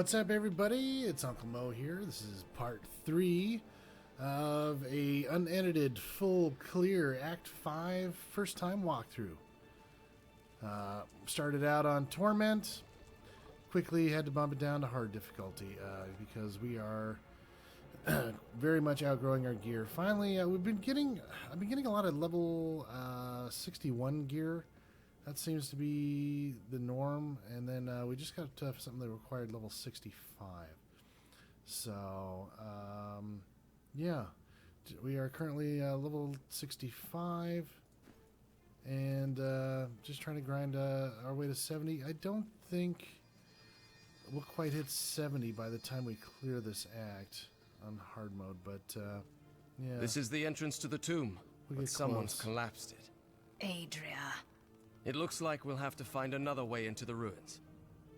What's up, everybody? It's Uncle Mo here. This is part 3 of a unedited, full, clear Act 5 first-time walkthrough. Started out on Torment. Quickly had to bump it down to hard difficulty because we are very much outgrowing our gear. Finally, I've been getting a lot of level 61 gear. That seems to be the norm, and then we just got something that required level 65. So, yeah, we are currently level 65, and just trying to grind our way to 70. I don't think we'll quite hit 70 by the time we clear this act on hard mode, but yeah. This is the entrance to the tomb, but someone's collapsed it. Adria. It looks like we'll have to find another way into the ruins.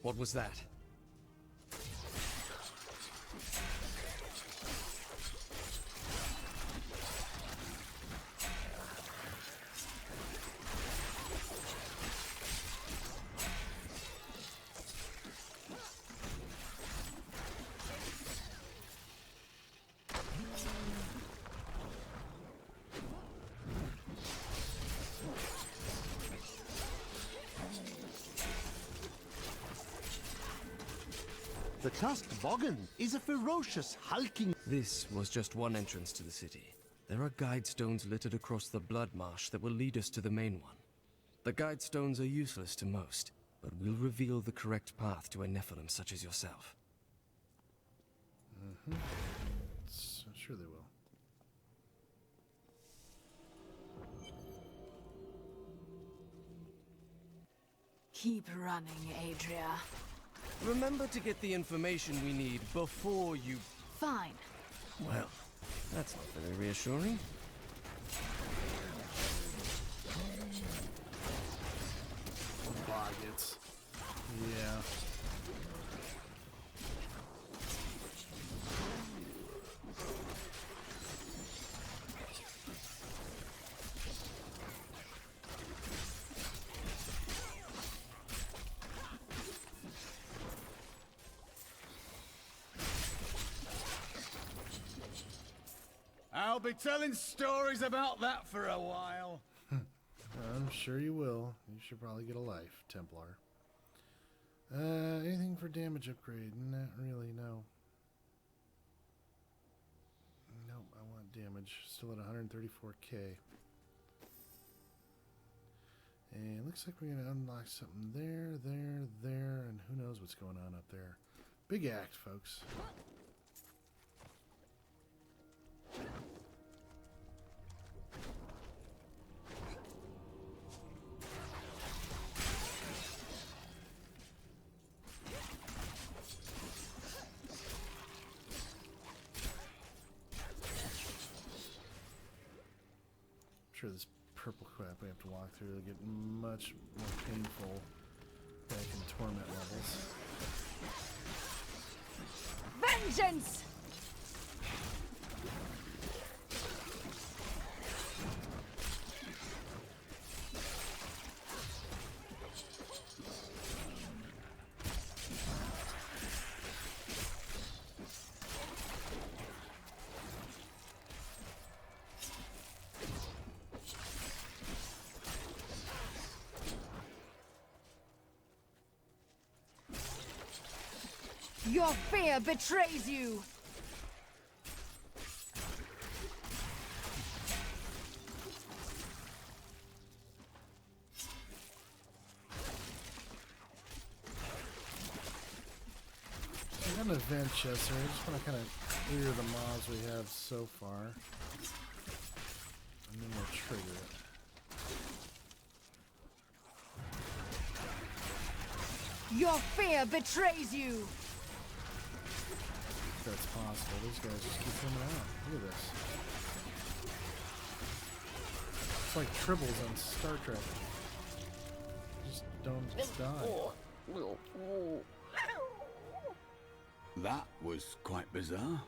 What was that? The tusked Boggin is a ferocious, hulking... This was just one entrance to the city. There are guide stones littered across the blood marsh that will lead us to the main one. The guide stones are useless to most, but will reveal the correct path to a Nephilim such as yourself. Mm-hmm. Sure they will. Keep running, Adria. Remember to get the information we need before you... Fine. Well, that's not very reassuring. Boggets. Yeah. I'll be telling stories about that for a while. I'm sure you will. You should probably get a life, Templar. Anything for damage upgrade? Not really, no. Nope, I want damage. Still at 134k. And it looks like we're going to unlock something there, and who knows what's going on up there. Big act, folks. I'm sure this purple crap we have to walk through will get much more painful back in torment levels. Vengeance! Your fear betrays you! I got an event chest here. I just want to kind of clear the mobs we have so far. And then we'll trigger it. Your fear betrays you! If that's possible. These guys just keep coming out. Look at this. It's like tribbles on Star Trek. Just don't die. That was quite bizarre.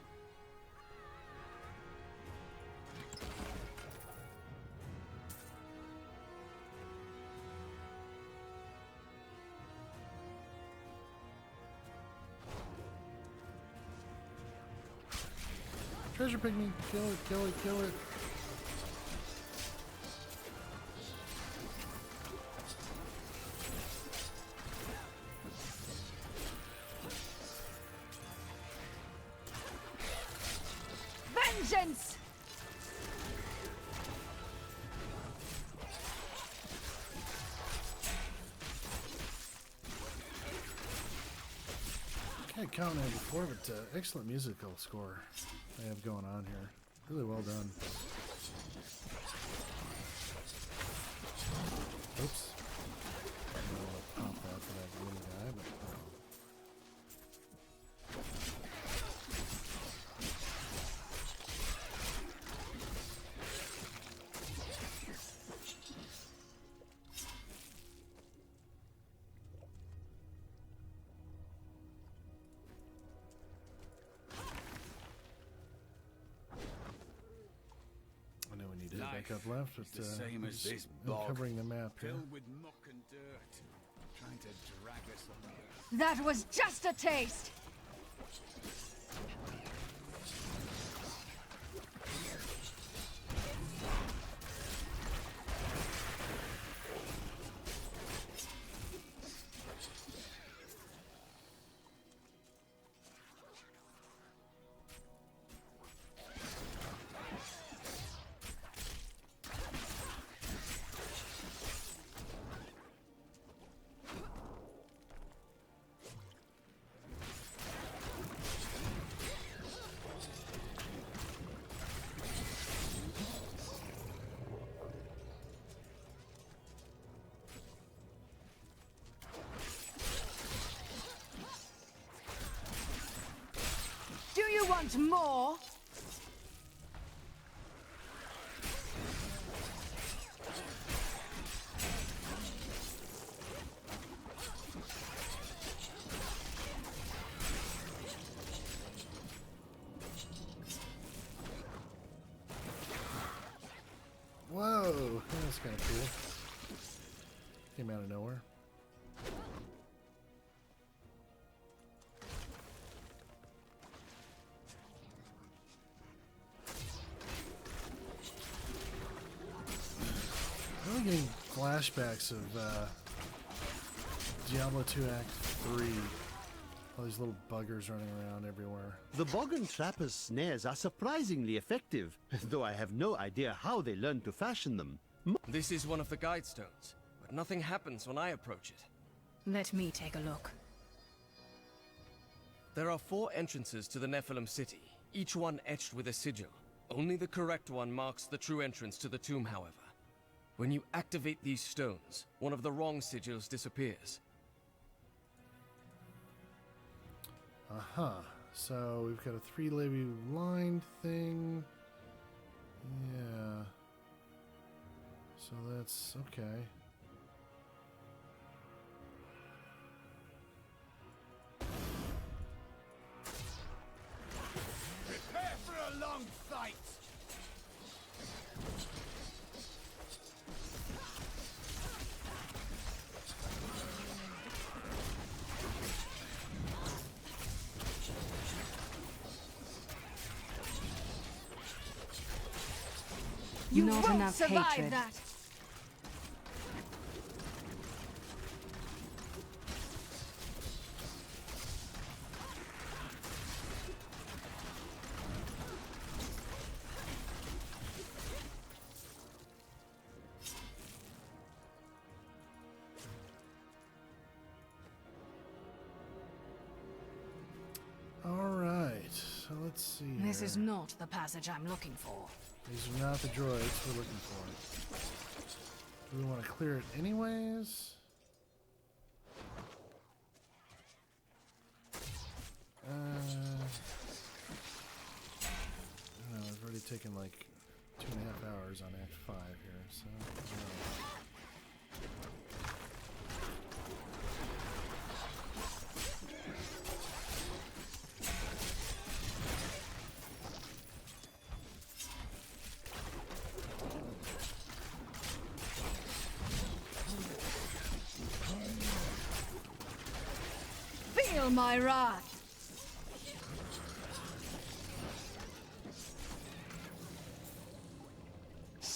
Treasure pygmy. Kill it, kill it, kill it. Vengeance! I had counted it before, but excellent musical score they have going on here. Really well done. Oops. I'm gonna pop that for that little guy, but I know we need to hit back up left, but the same as just this bog, covering the map here. filled with muck and dirt, trying to drag us on. That was just a taste! Do you want more? Whoa, that's kind of cool. Came out of nowhere. I'm getting flashbacks of Diablo 2 Act 3. All these little buggers running around everywhere. The Boggin Trapper's snares are surprisingly effective, though I have no idea how they learned to fashion them. This is one of the guide stones, but nothing happens when I approach it. Let me take a look. There are 4 entrances to the Nephilim city, each one etched with a sigil. Only the correct one marks the true entrance to the tomb, however. When you activate these stones, one of the wrong sigils disappears. Uh-huh. So we've got a 3-levy line thing. Yeah. So that's okay. Prepare for a long fight! You Not won't enough survive hatred. that! All right. So let's see. This here. is not the passage I'm looking for. These are not the droids we're looking for. Do we want to clear it anyways? No, we've already taken like 2.5 hours on Act 5 here, so. Feel my wrath!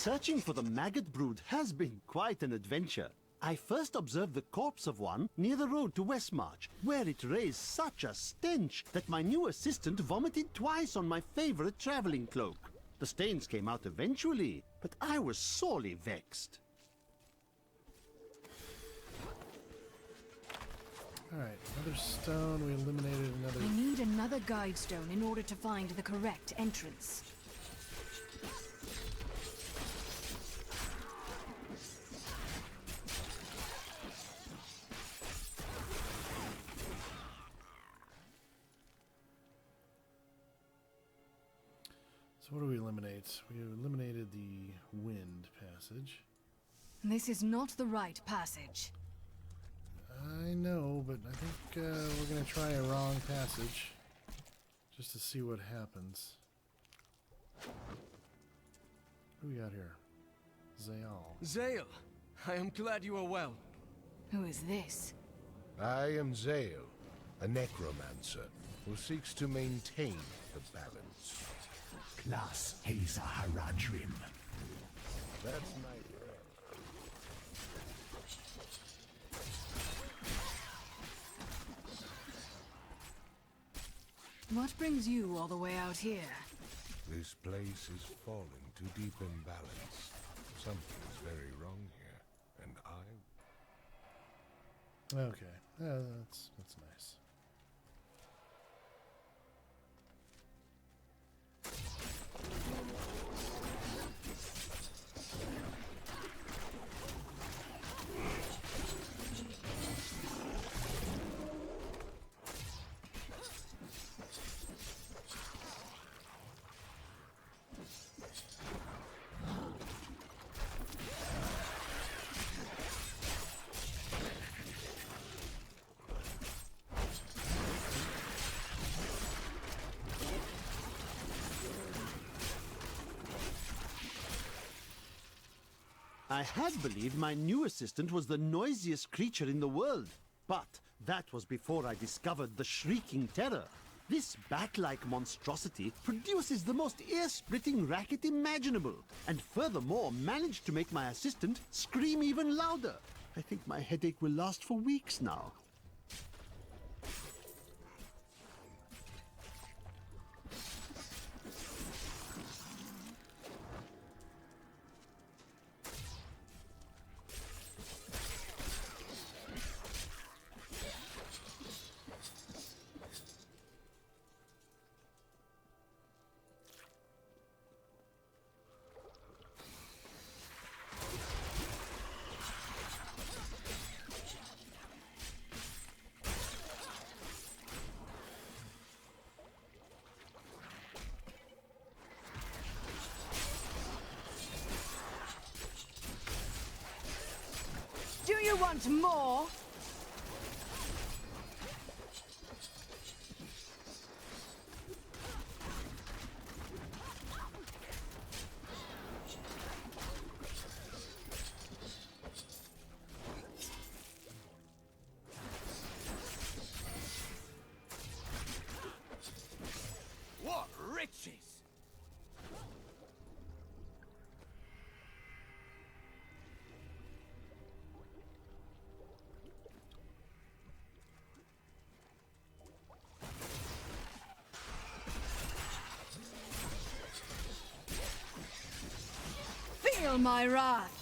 Searching for the maggot brood has been quite an adventure. I first observed the corpse of one near the road to Westmarch, where it raised such a stench that my new assistant vomited twice on my favorite traveling cloak. The stains came out eventually, but I was sorely vexed. Alright, another stone. We eliminated another. I need another guide stone in order to find the correct entrance. So what do we eliminate? We eliminated the wind passage. This is not the right passage. I know, but I think we're going to try a wrong passage. Just to see what happens. Who we got here? Zayal. Zale, I am glad you are well. Who is this? I am Zale, a necromancer who seeks to maintain the balance. Class Haza Haradrim. That's my friend. What brings you all the way out here? This place is falling too deep in balance. Something's very wrong here, and I... Okay, that's nice. I had believed my new assistant was the noisiest creature in the world, but that was before I discovered the Shrieking Terror. This bat-like monstrosity produces the most ear-splitting racket imaginable, and furthermore managed to make my assistant scream even louder. I think my headache will last for weeks now. Do you want more? What riches! Feel my wrath!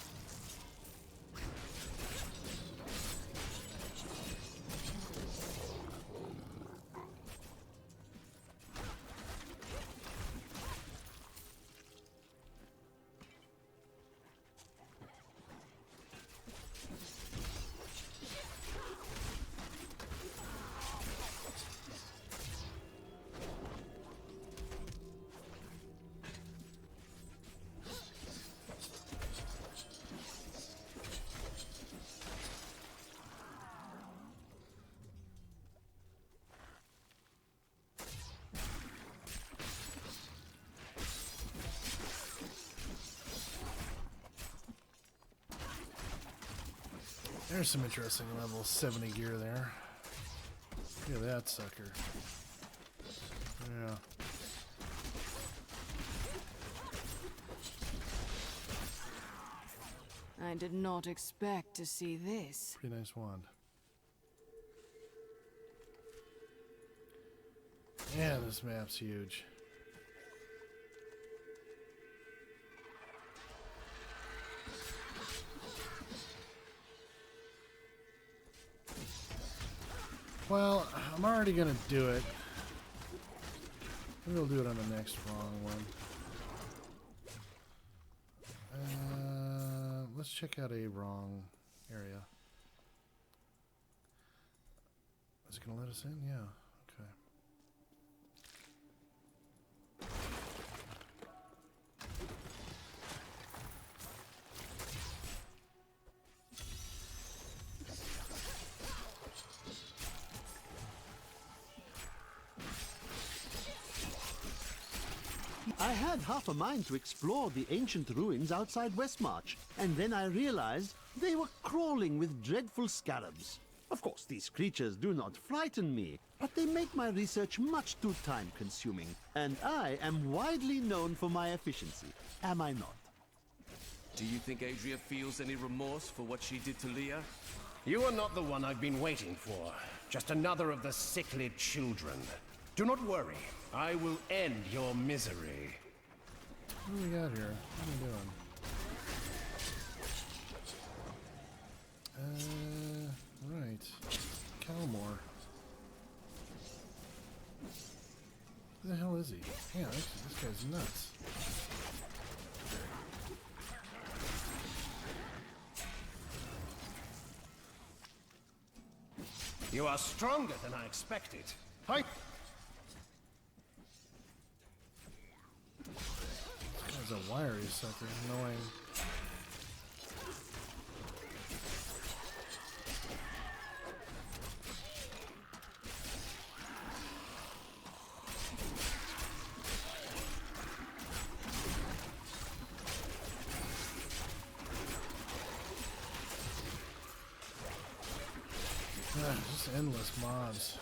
There's some interesting level 70 gear there. Look at that sucker. Yeah. I did not expect to see this. Pretty nice wand. Yeah, this map's huge. Well, I'm already gonna do it. Maybe we'll do it on the next wrong one. Let's check out a wrong area. Is it gonna let us in? Yeah. Okay. I had half a mind to explore the ancient ruins outside Westmarch, and then I realized they were crawling with dreadful scarabs. Of course, these creatures do not frighten me, but they make my research much too time-consuming, and I am widely known for my efficiency. Am I not? Do you think Adria feels any remorse for what she did to Leah? You are not the one I've been waiting for. Just another of the sickly children. Do not worry. I will end your misery. What do we got here? What are we doing? Right. Calmore. Who the hell is he? Yeah, this guy's nuts. You are stronger than I expected. Hi. This guy's a wiry sucker. Annoying. Just endless mobs.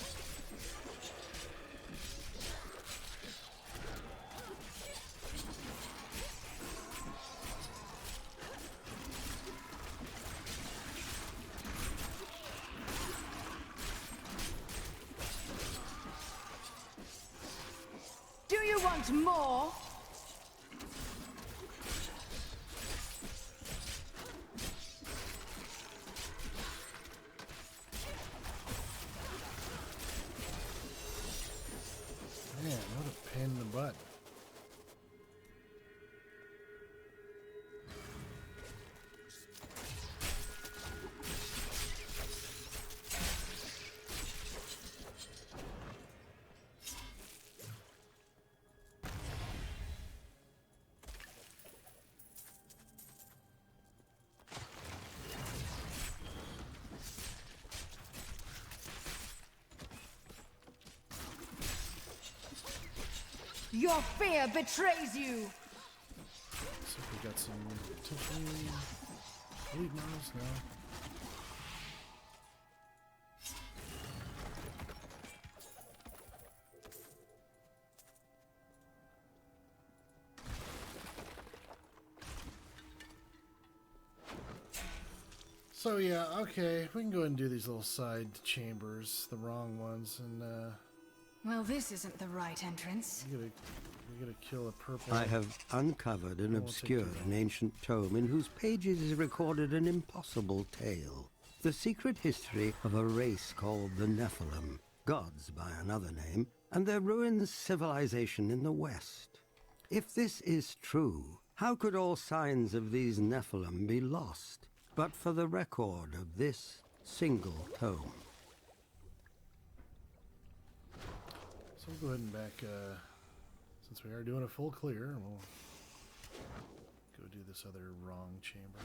Do you want more? Man, what a pain in the butt. Your fear betrays you! So we got some potentially elite mobs now. So yeah, okay, we can go ahead and do these little side chambers, the wrong ones, and Well, this isn't the right entrance. we gotta kill a purple. I have uncovered an Won't take obscure too long. and ancient tome in whose pages is recorded an impossible tale. The secret history of a race called the Nephilim, gods by another name, and their ruined civilization in the West. If this is true, how could all signs of these Nephilim be lost, but for the record of this single tome? So we'll go ahead and back, since we are doing a full clear, we'll go do this other wrong chamber.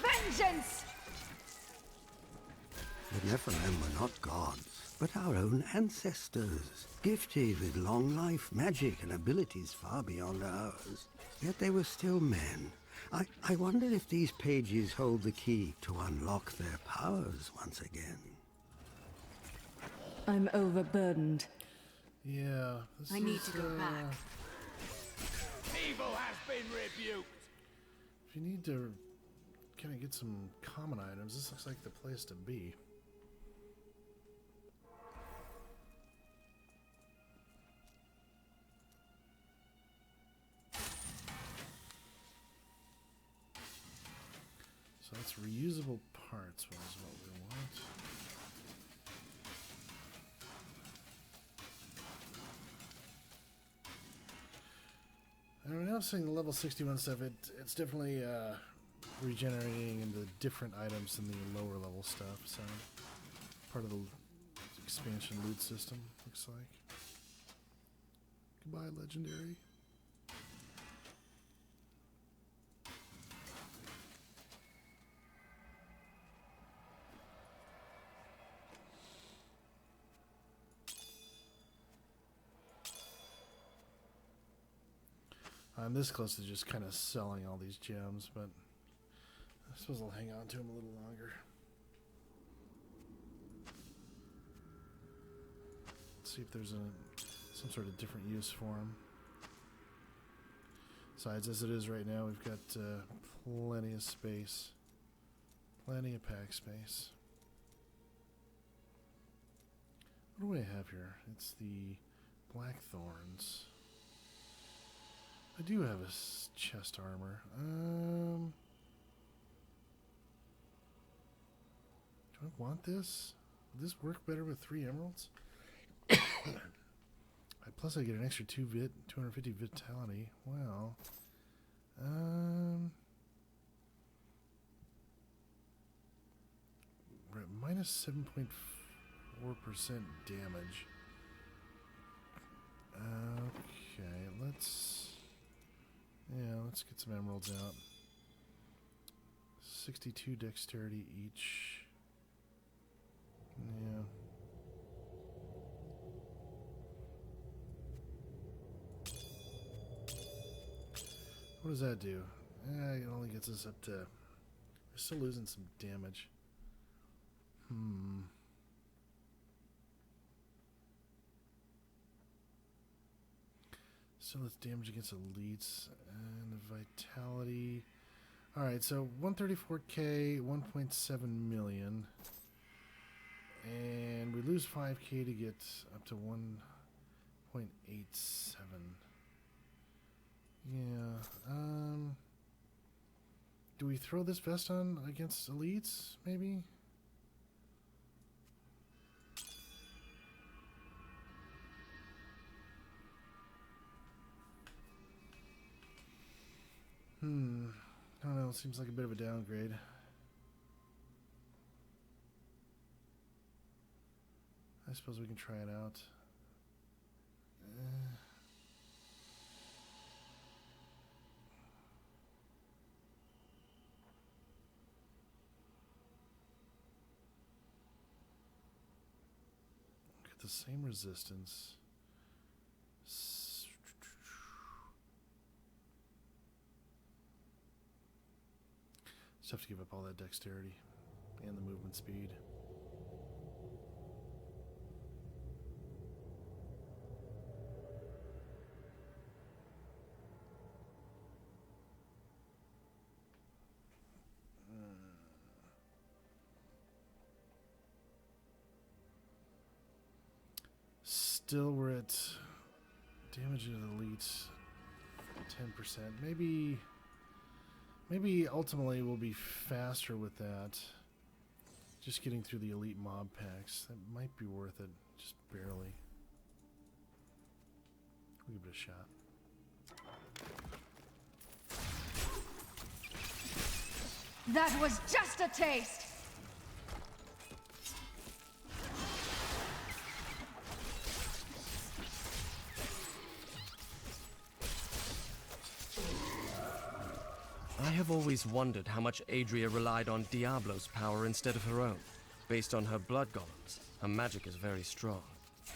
Vengeance! The Nephilim were not gods, but our own ancestors, gifted with long life, magic, and abilities far beyond ours. Yet they were still men. I wonder if these pages hold the key to unlock their powers once again. I'm overburdened. Yeah. I need to go back. Evil has been rebuked. If you need to kind of get some common items, this looks like the place to be. So that's reusable parts, which is what we want. And we're now seeing the level 61 stuff. It's definitely regenerating into different items than the lower level stuff. So part of the expansion loot system, looks like. Goodbye, legendary. I'm this close to just kind of selling all these gems, but I suppose I'll hang on to them a little longer. Let's see if there's some sort of different use for them. Besides, as it is right now, we've got plenty of space. Plenty of pack space. What do I have here? It's the Blackthorns. I do have a chest armor. Do I want this? Would this work better with 3 emeralds? Plus I get an extra 250 vitality. Wow. We're at minus 7.4% damage. Okay, let's get some emeralds out. 62 dexterity each. Yeah. What does that do? It only gets us up to... We're still losing some damage. Still, it's damage against elites and the vitality. Alright, so 134k, 1.7 million. And we lose 5k to get up to 1.87. Yeah. Do we throw this vest on against elites, maybe? I don't know, it seems like a bit of a downgrade. I suppose we can try it out. Get the same resistance. Just have to give up all that dexterity and the movement speed. Still, we're at damage to the elites 10%. Maybe ultimately we'll be faster with that. Just getting through the elite mob packs. That might be worth it. Just barely. We'll give it a shot. That was just a taste! I have always wondered how much Adria relied on Diablo's power instead of her own. Based on her blood golems, her magic is very strong.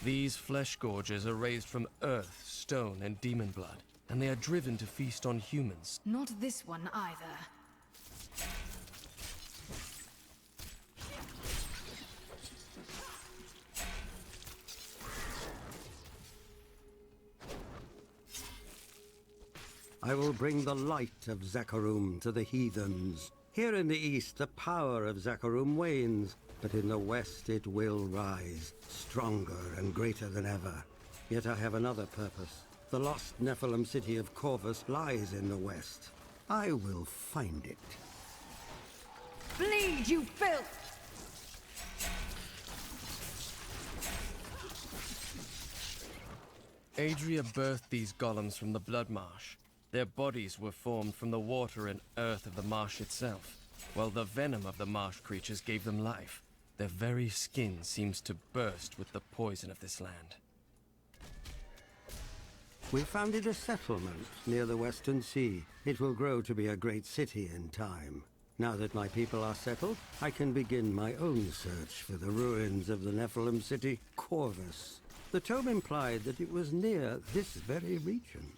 These flesh gorges are raised from earth, stone, and demon blood, and they are driven to feast on humans. Not this one either. I will bring the light of Zakarum to the heathens. Here in the east, the power of Zakarum wanes, but in the west it will rise, stronger and greater than ever. Yet I have another purpose. The lost Nephilim city of Corvus lies in the west. I will find it. Bleed, you filth! Adria birthed these golems from the blood marsh. Their bodies were formed from the water and earth of the marsh itself, while the venom of the marsh creatures gave them life. Their very skin seems to burst with the poison of this land. We founded a settlement near the Western Sea. It will grow to be a great city in time. Now that my people are settled, I can begin my own search for the ruins of the Nephilim city, Corvus. The tome implied that it was near this very region.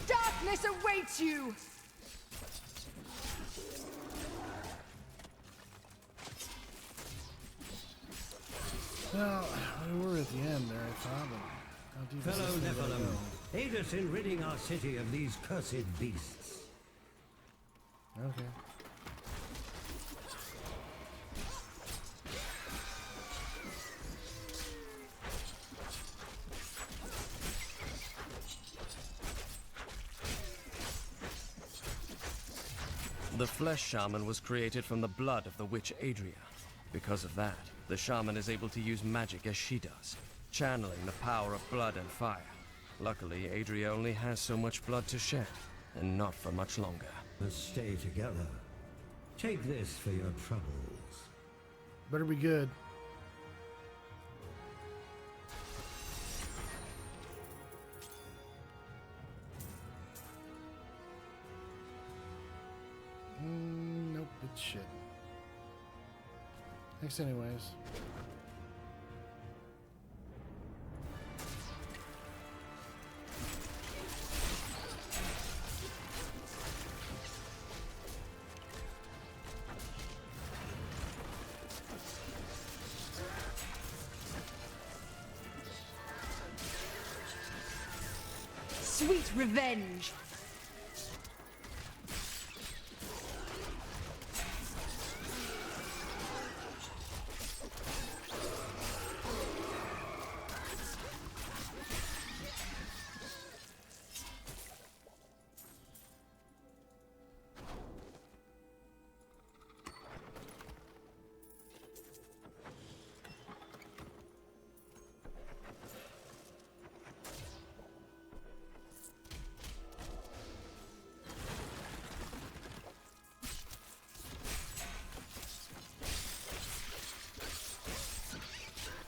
Darkness awaits you! Well, we were at the end there, I thought, but how deep is Fellow this thing gonna Nephilim, go? aid us in ridding our city of these cursed beasts. Okay. The flesh shaman was created from the blood of the witch Adria. Because of that, the shaman is able to use magic as she does, channeling the power of blood and fire. Luckily, Adria only has so much blood to shed, and not for much longer. Let's stay together. Take this for your troubles. Better be good. Nope, it's shit. Thanks anyways. Sweet revenge!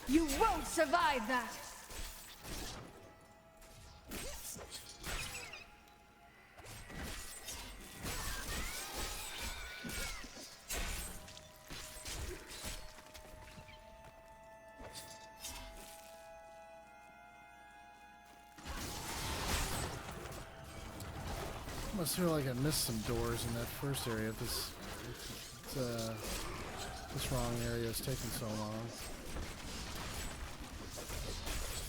You won't survive that! Must feel like I missed some doors in that first area. This wrong area is taking so long.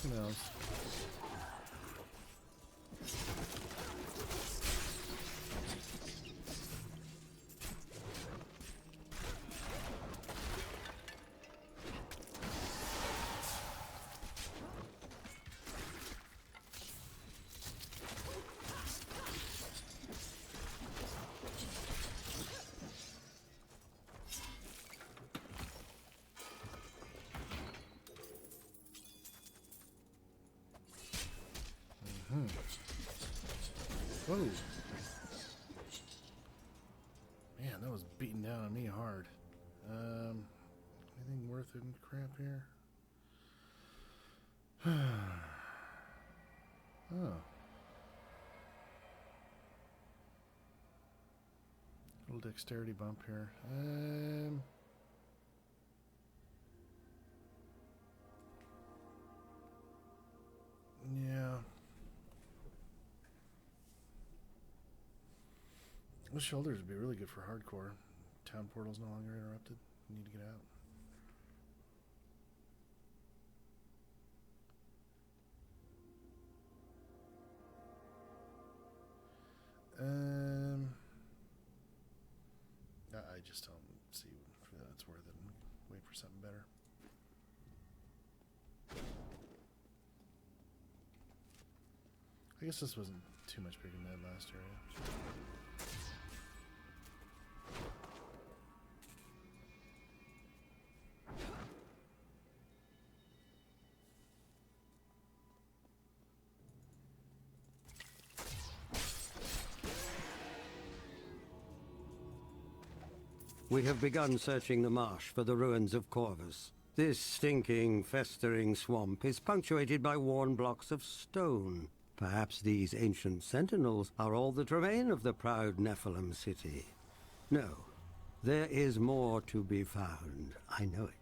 Who knows? Whoa. Man, that was beating down on me hard. Anything worth it in crap here? Oh. Little dexterity bump here. Yeah. Those shoulders would be really good for hardcore. Town portal's no longer interrupted. You need to get out. I just don't see if that's worth it. Wait for something better. I guess this wasn't too much bigger than that last area. We have begun searching the marsh for the ruins of Corvus. This stinking, festering swamp is punctuated by worn blocks of stone. Perhaps these ancient sentinels are all that remain of the proud Nephilim city. No, there is more to be found. I know it.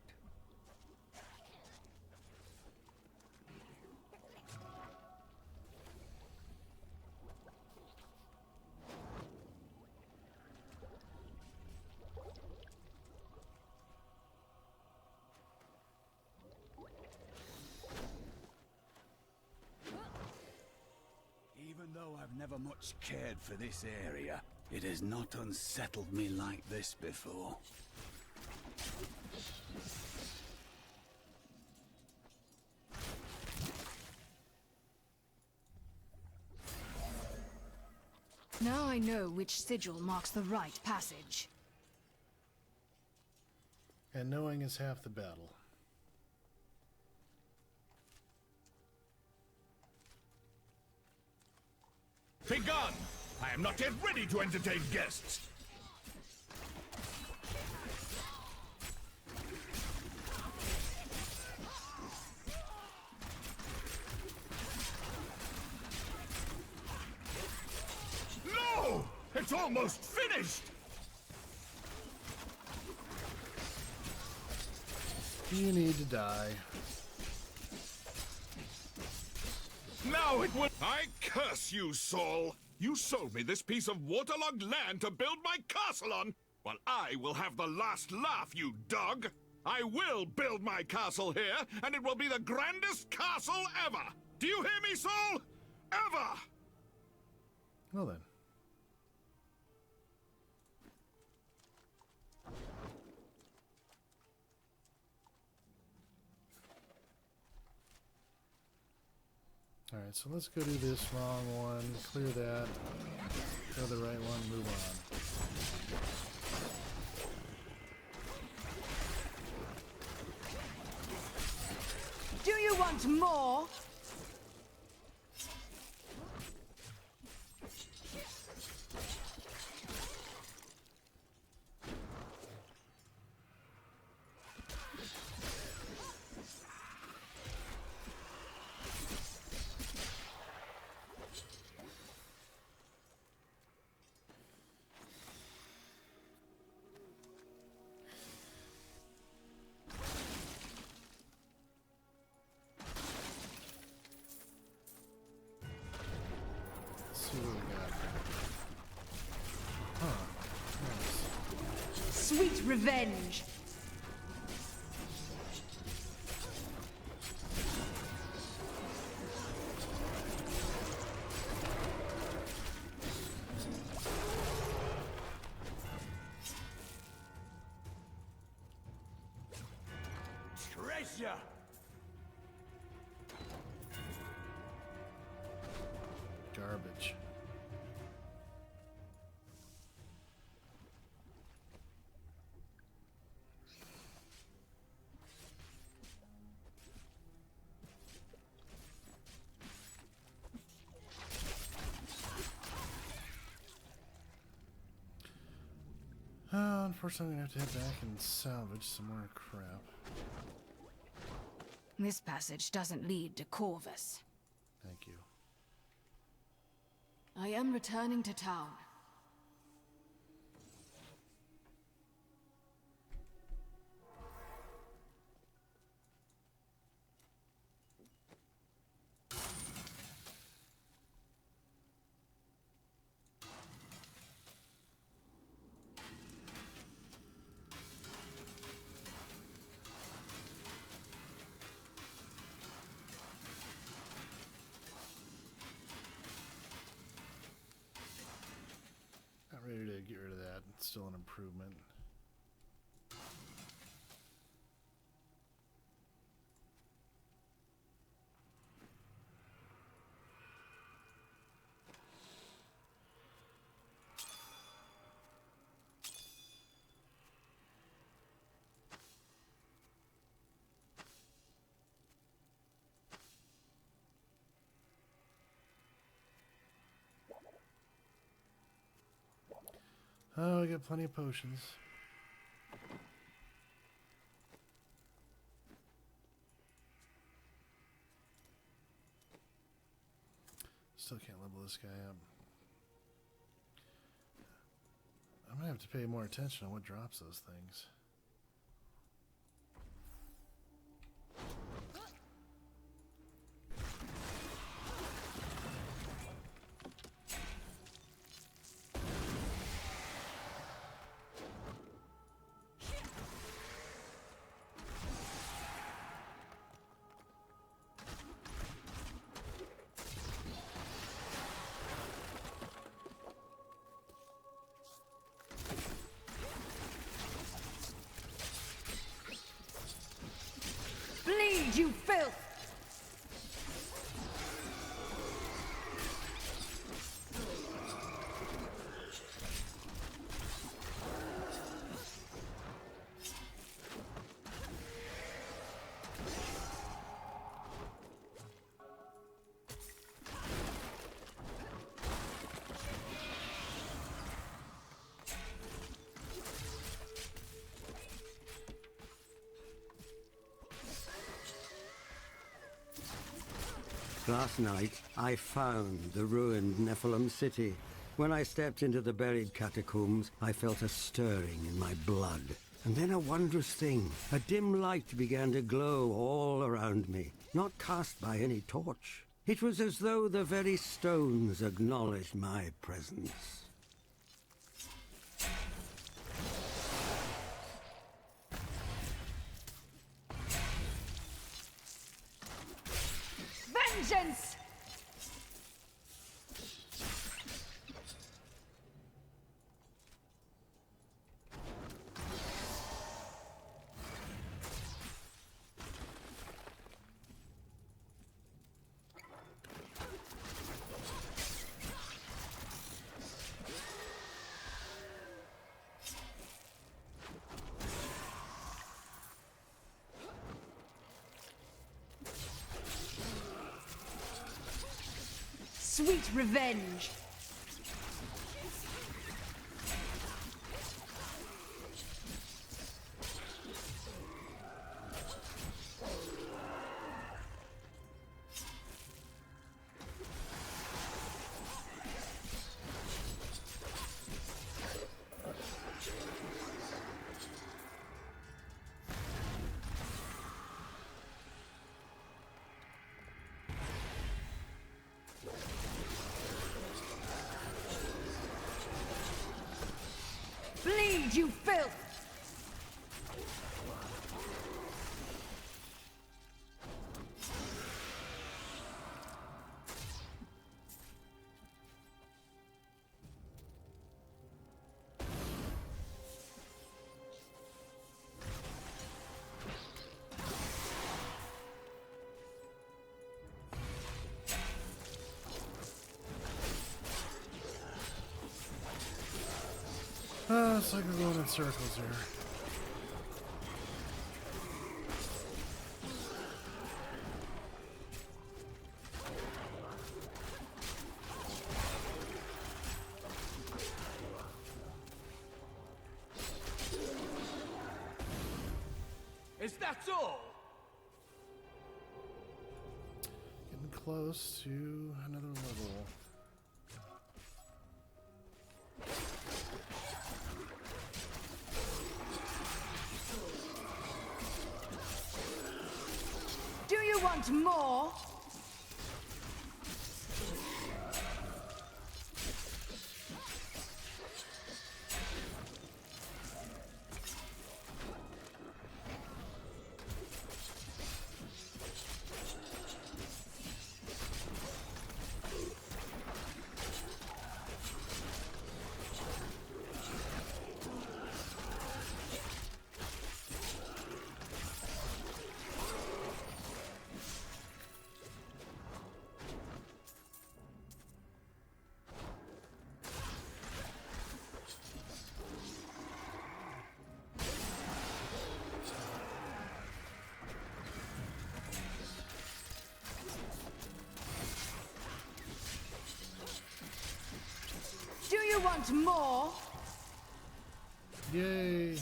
Even though I've never much cared for this area, it has not unsettled me like this before. Now I know which sigil marks the right passage. And knowing is half the battle. Begone! I am not yet ready to entertain guests! No! It's almost finished! You need to die. Now it will— I curse you, Saul! You sold me this piece of waterlogged land to build my castle on! Well, I will have the last laugh, you dog! I will build my castle here, and it will be the grandest castle ever! Do you hear me, Saul? Ever! Well then. Alright, so let's go do this wrong one, clear that, go the right one, move on. Do you want more? Let's see what we got. Huh, nice. Sweet revenge! Treasure! Garbage. unfortunately, I'm gonna have to head back and salvage some more crap. This passage doesn't lead to Corvus. Thank you. I am returning to town. Not ready to get rid of that. It's still an improvement. Oh, I got plenty of potions. Still can't level this guy up. I'm gonna have to pay more attention on what drops those things. Bleed, you filth! Last night, I found the ruined Nephilim city. When I stepped into the buried catacombs, I felt a stirring in my blood. And then a wondrous thing. A dim light began to glow all around me, not cast by any torch. It was as though the very stones acknowledged my presence. Vengeance! Sweet revenge! Bleed, you filth! It's like we're going in circles here. that all? Getting close to another level. Do you want more? Do you want more? Yay!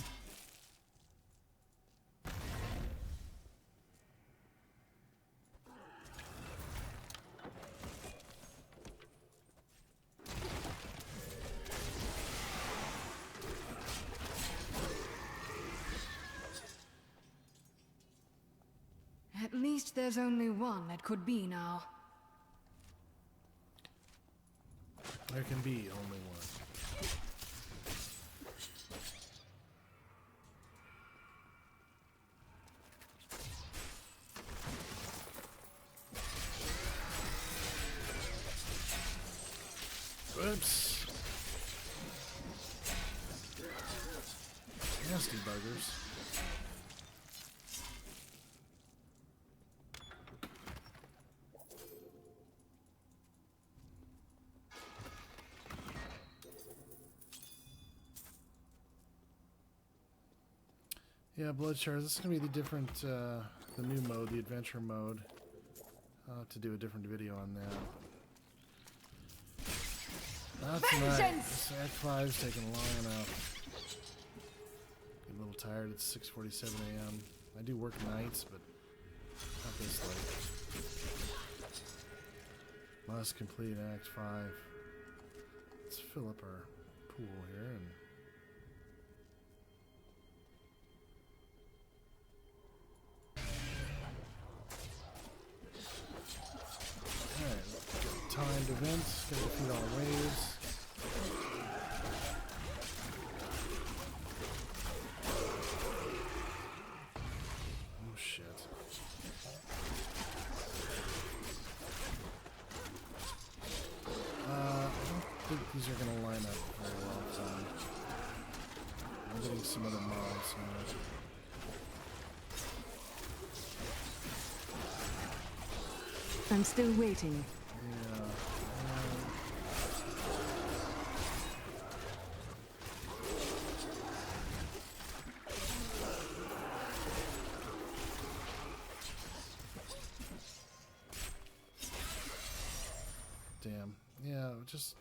At least there's only one that could be now. There can be only one. Whoops. Nasty buggers. Yeah, blood shards. This is gonna be the different, the new mode, the adventure mode. I'll have to do a different video on that. Not tonight. This Act 5's taking long enough. Getting a little tired. It's 6:47 a.m. I do work nights, but not this late. Must complete Act 5. Let's fill up our pool here and. Timed events, gotta defeat all waves. Oh shit. I don't think these are gonna line up very well. I'm getting some other mobs now. I'm still waiting. Damn. Yeah, just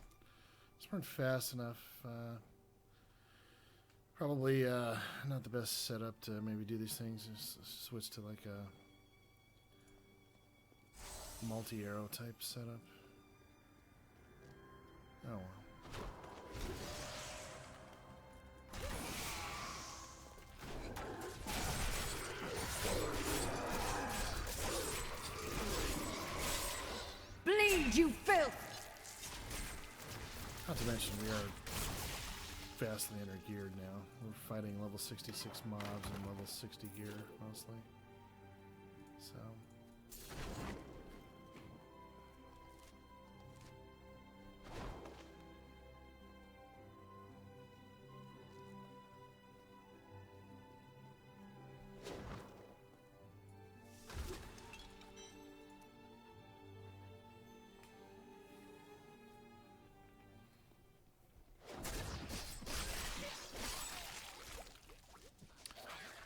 weren't fast enough. Probably not the best setup to maybe do these things. Just switch to like a multi-arrow type setup. Oh well. Bleed, you filth! Not to mention we are vastly under-geared now. We're fighting level 66 mobs and level 60 gear mostly. So...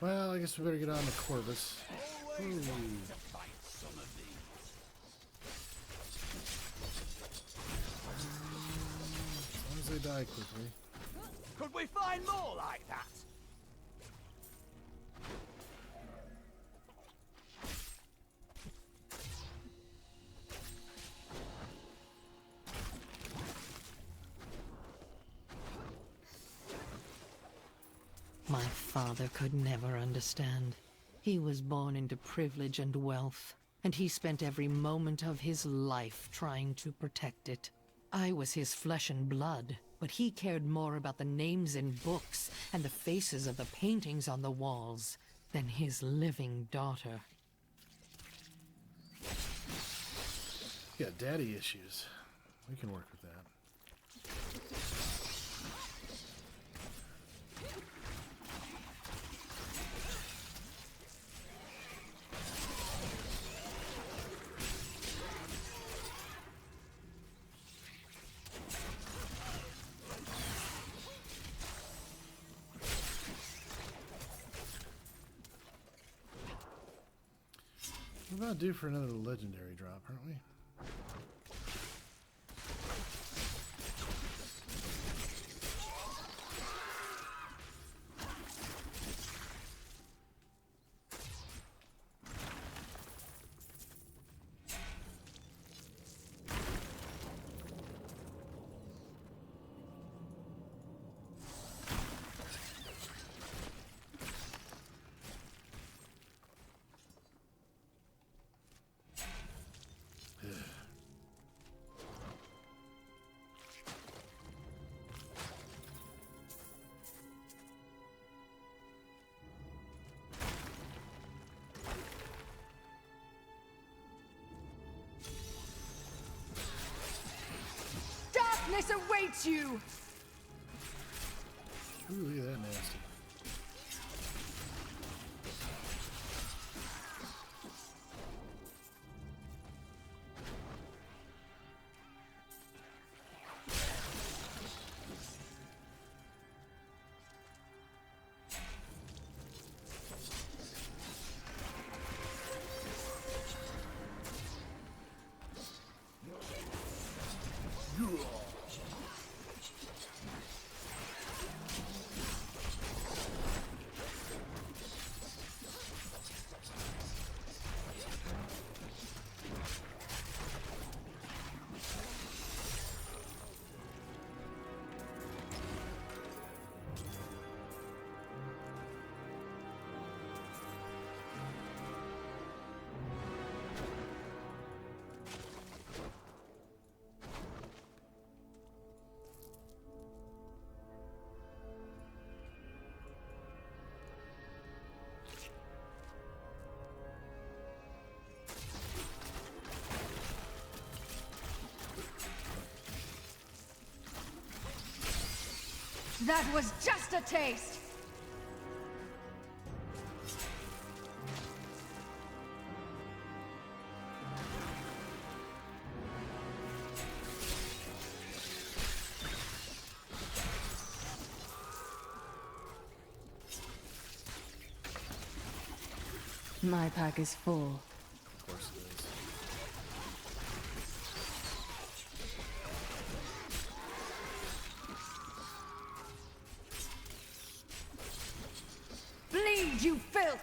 Well, I guess we better get on to Corvus. Ooh. As long as they die quickly. Could we find more like that? my father could never understand. He was born into privilege and wealth, and he spent every moment of his life trying to protect it. I was his flesh and blood, but he cared more about the names in books and the faces of the paintings on the walls than his living daughter. You got daddy issues. We can work with that. We're about due for another legendary drop, aren't we? Darkness awaits you! Ooh, look at that nasty. That was just a taste! My pack is full. Of course it is. Bleed, you filth!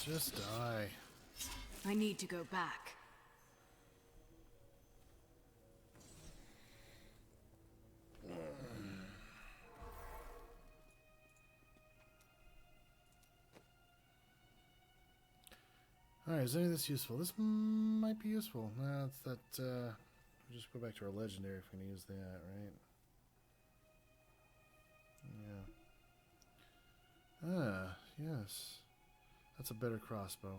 Just die. I need to go back. Alright, is any of this useful? This might be useful. No, it's that, we'll just go back to our legendary if we're going to use that, right? Yeah. Ah, yes. That's a better crossbow.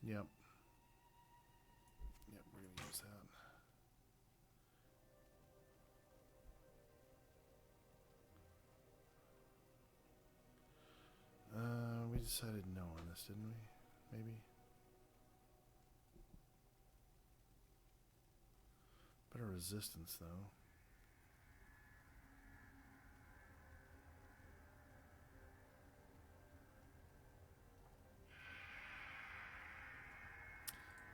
Yep. Yep, we're going to use that. We decided no on this, didn't we? Maybe? Better resistance, though.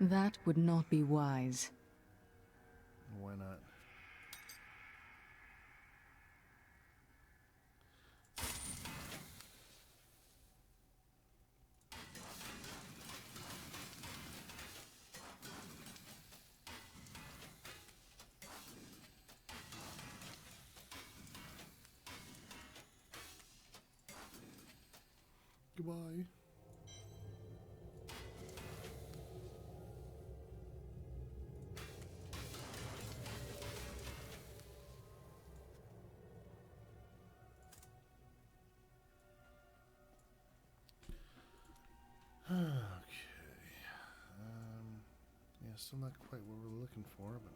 That would not be wise. Why not? Goodbye. Okay. Yeah, still not quite what we're looking for, but.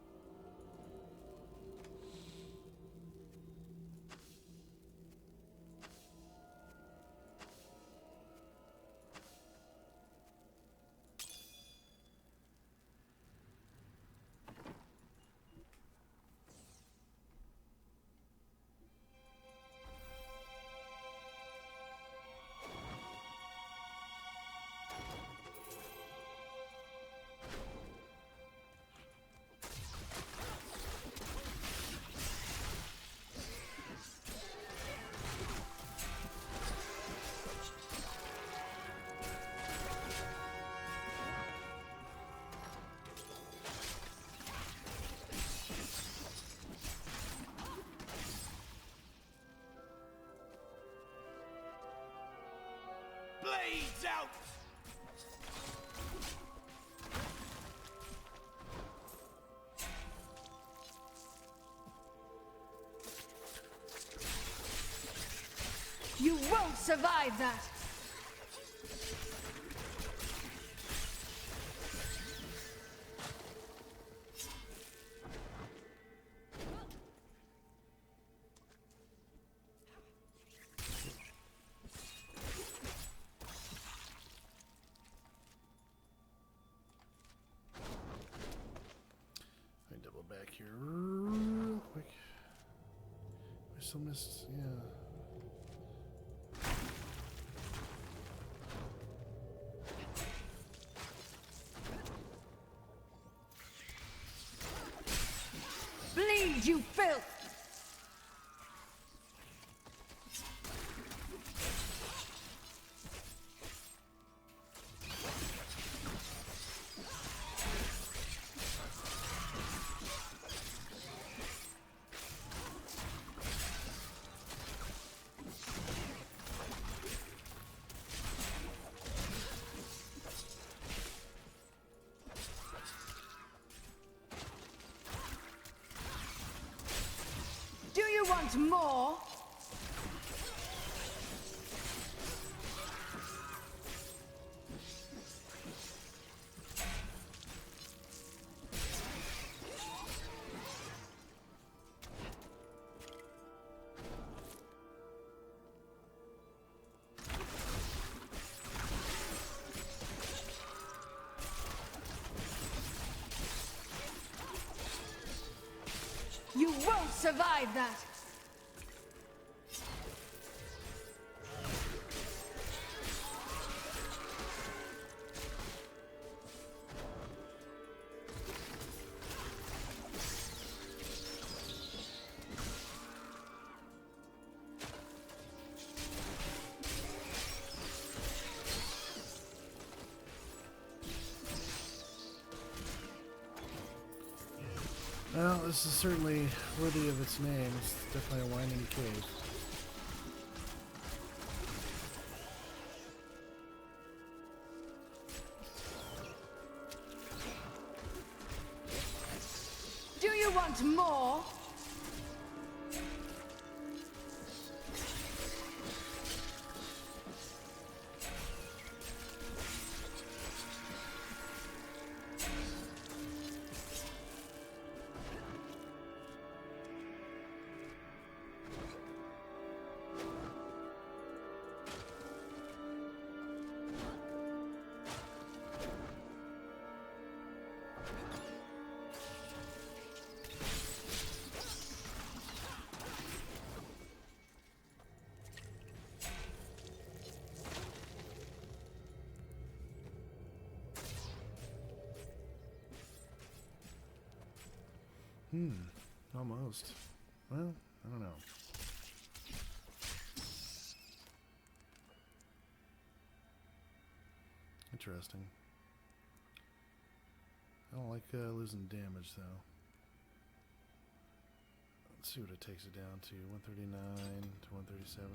Blades out! You won't survive that! I double back here real quick. I still missed, yeah. Bleed, you filth! Do you want more? You won't survive that! Well, this is certainly worthy of its name. It's definitely a winding cave. Do you want more? Almost. Well, I don't know. Interesting. I don't like losing damage, though. Let's see what it takes it down to. 139 to 137.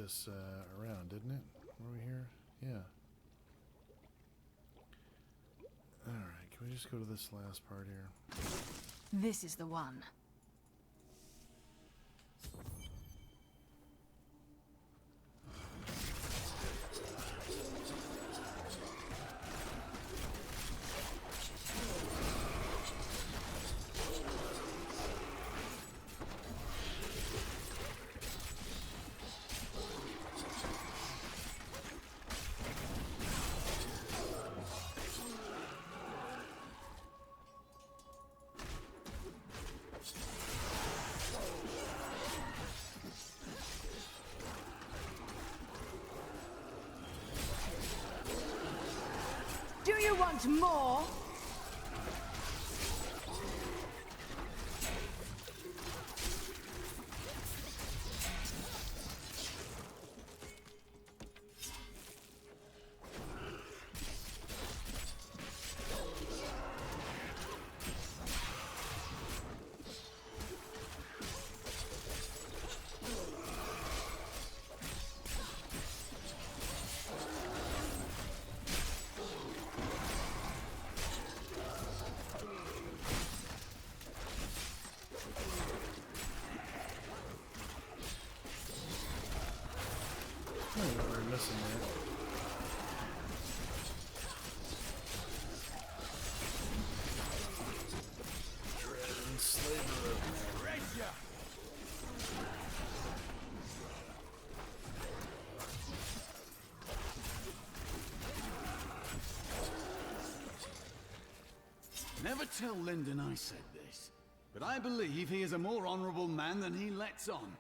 us around, didn't it? Were we here? Yeah. Alright, can we just go to this last part here? This is the one. Do you want more? I don't know what we're missing there. Dread Slaver. Never tell Lyndon I said this, but I believe he is a more honorable man than he lets on.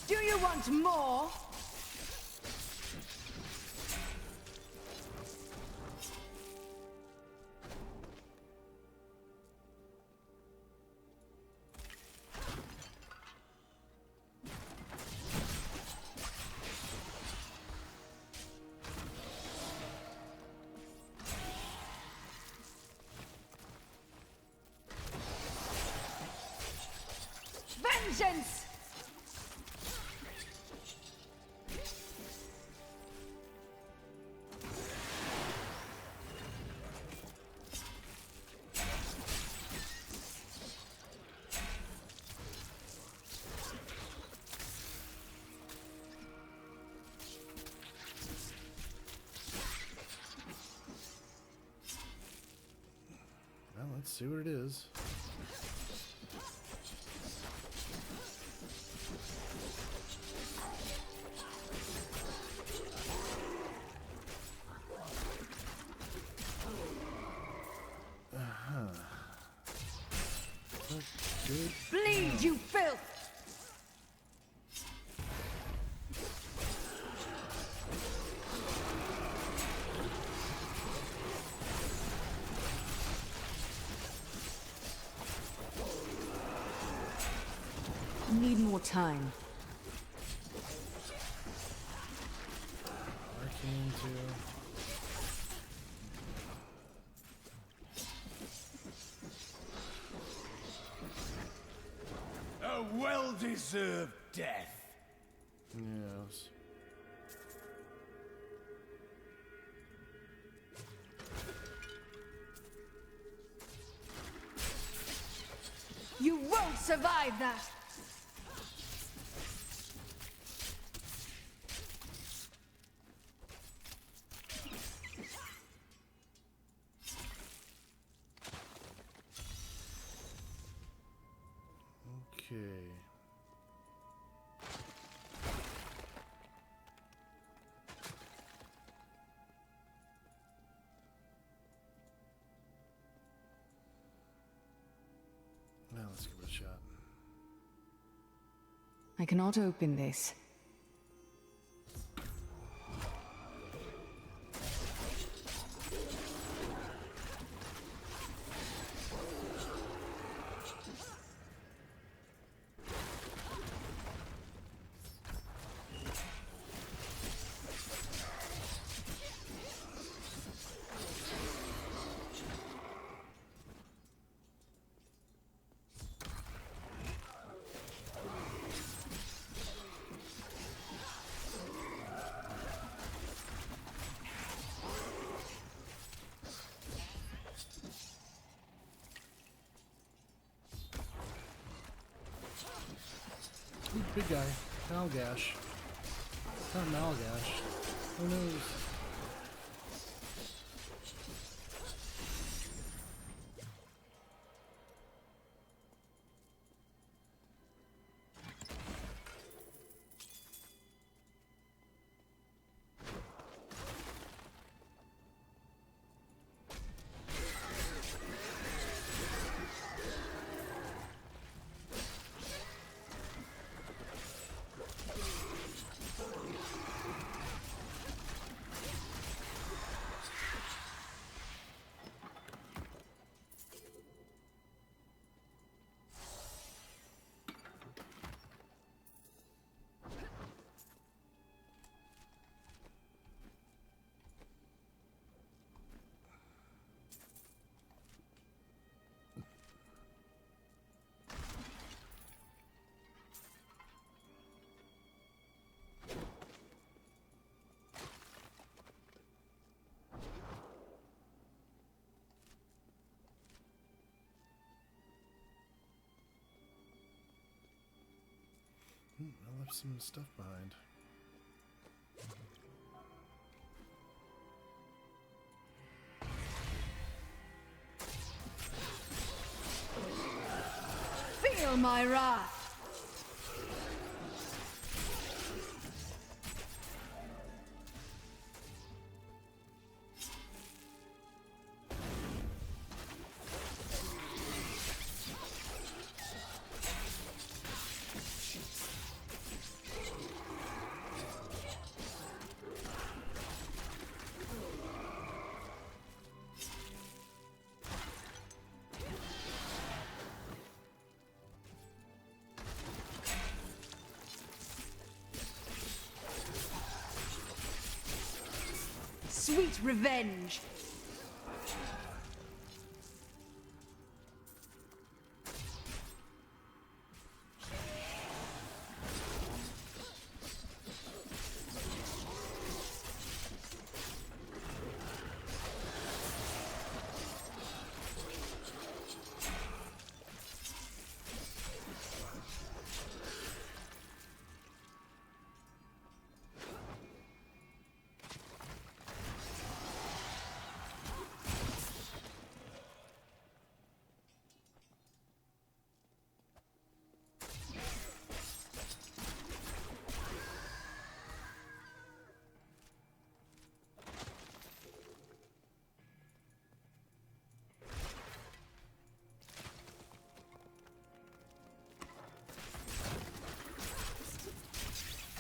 Do you want more? Vengeance! Well, let's see what it is. Good. Bleed, you filth! Need more time. Arcane too. A well-deserved death. Yes. You won't survive that! Okay. Now let's give it a shot. I cannot open this. big guy. Malgash. It's not Malgash. Who knows? I left some stuff behind. Feel my wrath! Sweet revenge!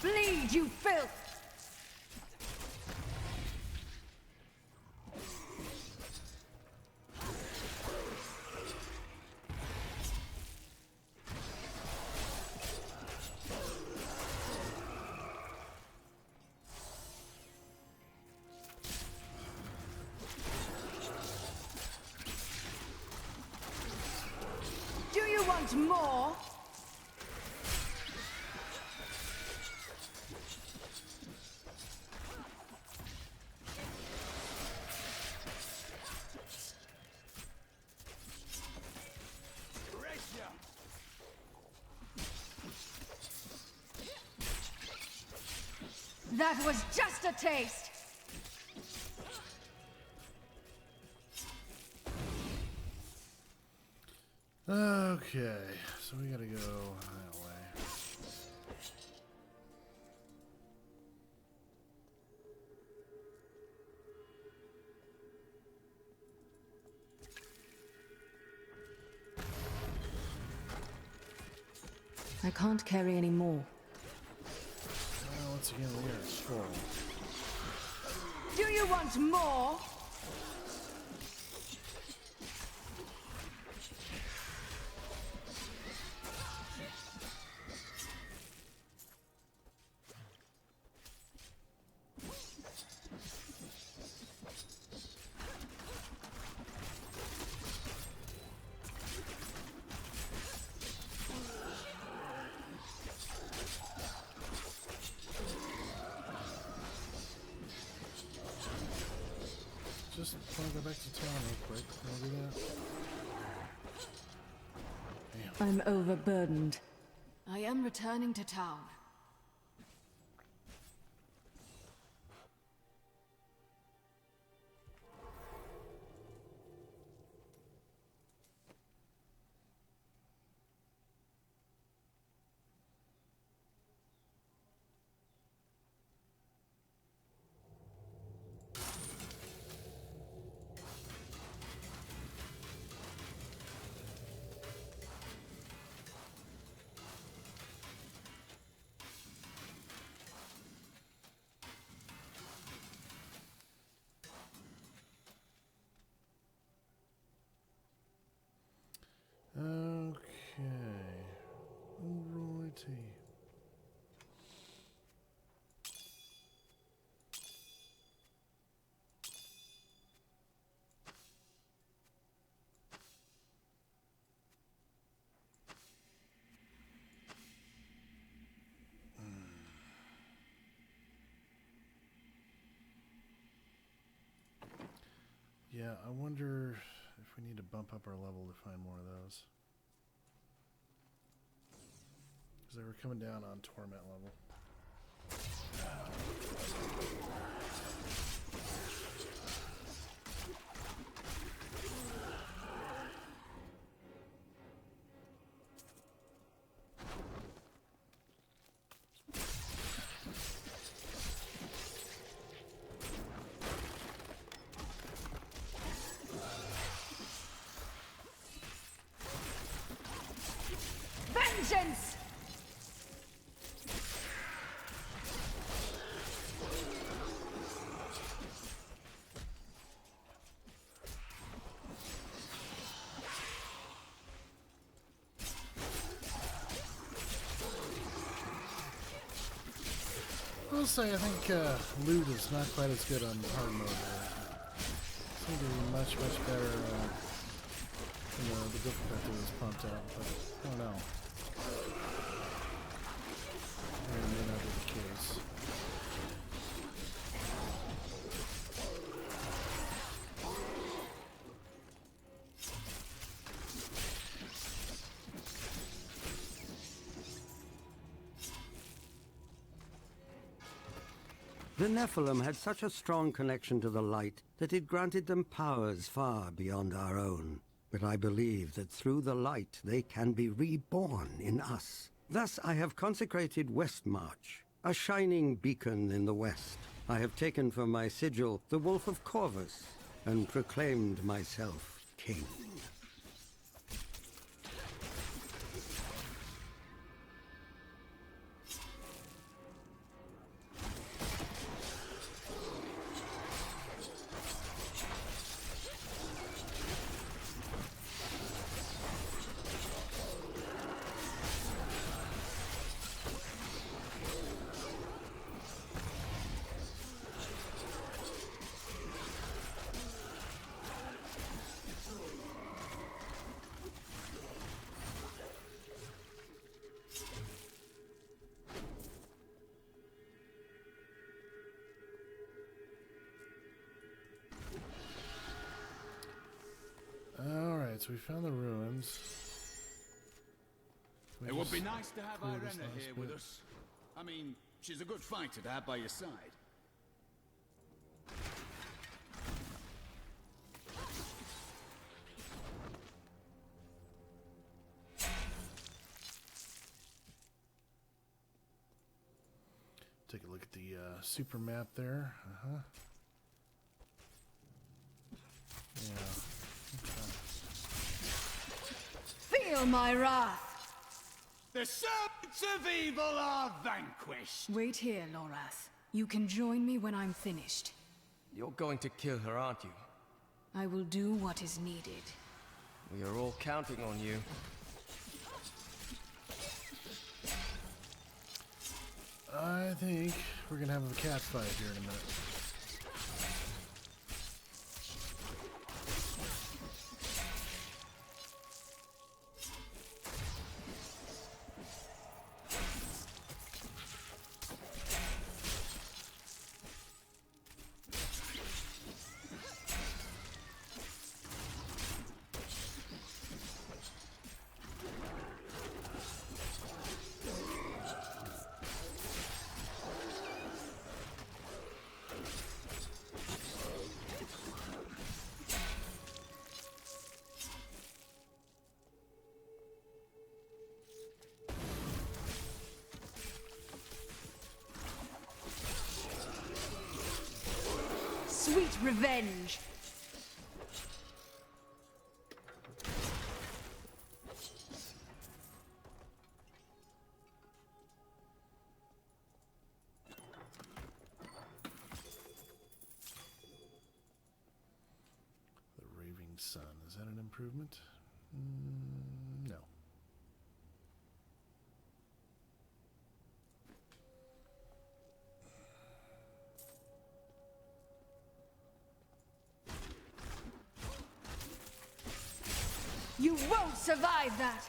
Bleed, you filth! Do you want more? That was just a taste! Okay, so we gotta go that way. I can't carry any more. Once again, we are full. Do you want more? Just want to go back to town real quick. Can I do that? Damn. I'm overburdened. I am returning to town. Okay. Alrighty. Yeah, I wonder if we need to bump up our level to find more of those. Because they were coming down on torment level. Vengeance! I'll say I think loot is not quite as good on hard mode. Seems to be much better when the difficulty was pumped up, but I don't know. It may not be the case. The Nephilim had such a strong connection to the light that it granted them powers far beyond our own. But I believe that through the light they can be reborn in us. Thus I have consecrated Westmarch, a shining beacon in the west. I have taken for my sigil the Wolf of Corvus, and proclaimed myself king. Alright, so we found the ruins. It would be nice to have Irena here with us. I mean, she's a good fighter to have by your side. Take a look at the super map there. Yeah. Feel my wrath! The servants of evil are vanquished! Wait here, Lorath. You can join me when I'm finished. You're going to kill her, aren't you? I will do what is needed. We are all counting on you. I think we're gonna have a cat fight here in a minute. revenge. The Raving Sun. Is that an improvement? No. You won't survive that!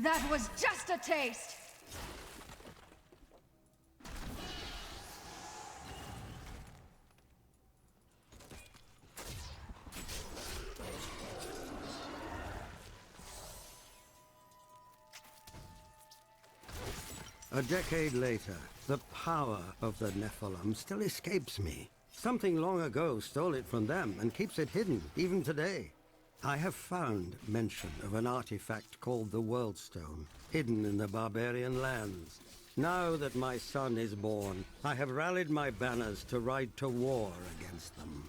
That was just a taste! A decade later, the power of the Nephilim still escapes me. Something long ago stole it from them and keeps it hidden, even today. I have found mention of an artifact called the World Stone, hidden in the barbarian lands. Now that my son is born, I have rallied my banners to ride to war against them.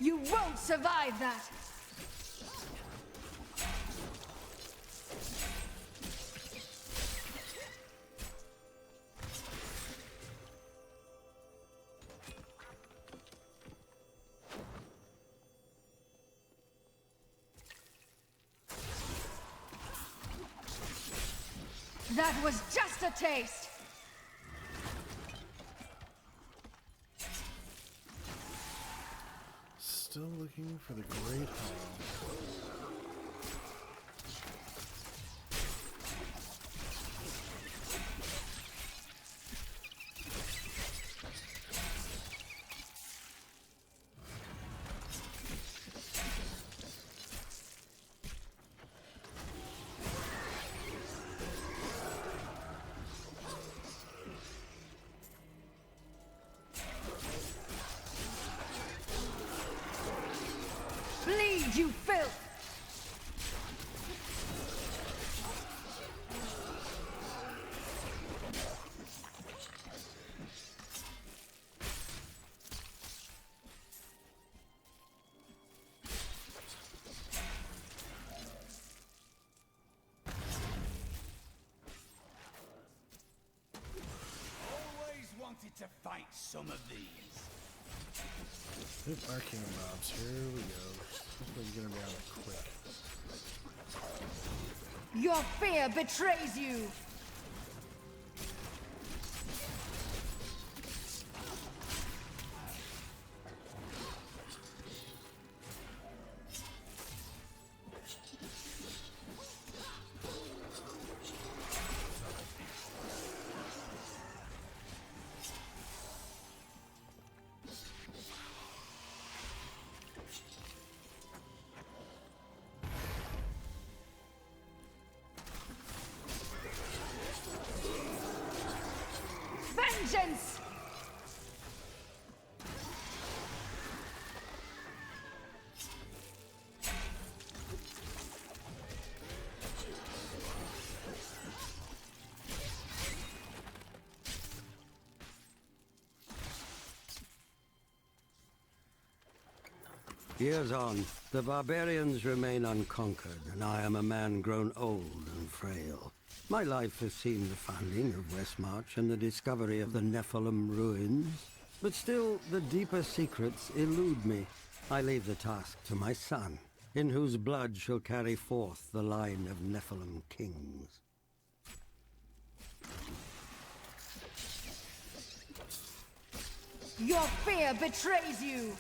You won't survive that! That was just a taste! Still looking for the Great Hall. Bleed, you filth! Always wanted to fight some of these. Hit arcane mobs. Here we go. Hopefully get them down quick. Your fear betrays you! Vengeance! Years on, The barbarians remain unconquered, and I am a man grown old and frail. My life has seen the founding of Westmarch and the discovery of the Nephilim ruins. But still, the deeper secrets elude me. I leave the task to my son, in whose blood shall carry forth the line of Nephilim kings. Your fear betrays you!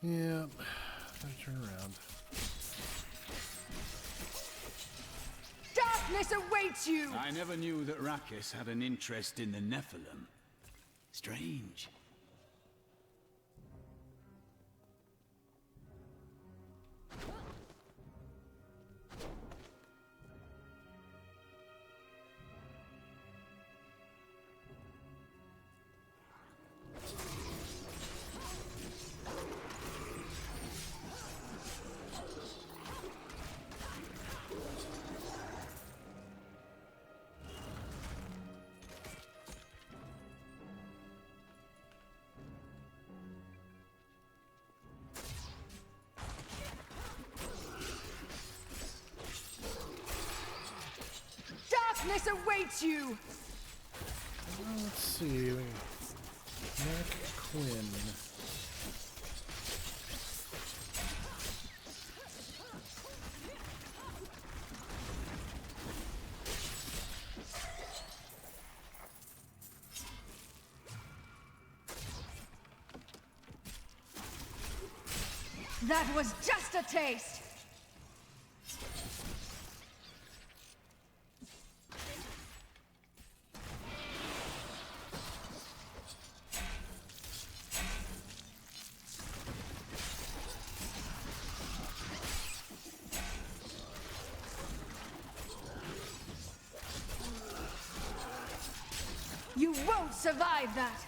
Yeah, gotta turn around. Darkness awaits you! I never knew that Rakis had an interest in the Nephilim. Strange. Darkness awaits you! Let's see. Mac Quinn. That was just a taste! You won't survive that!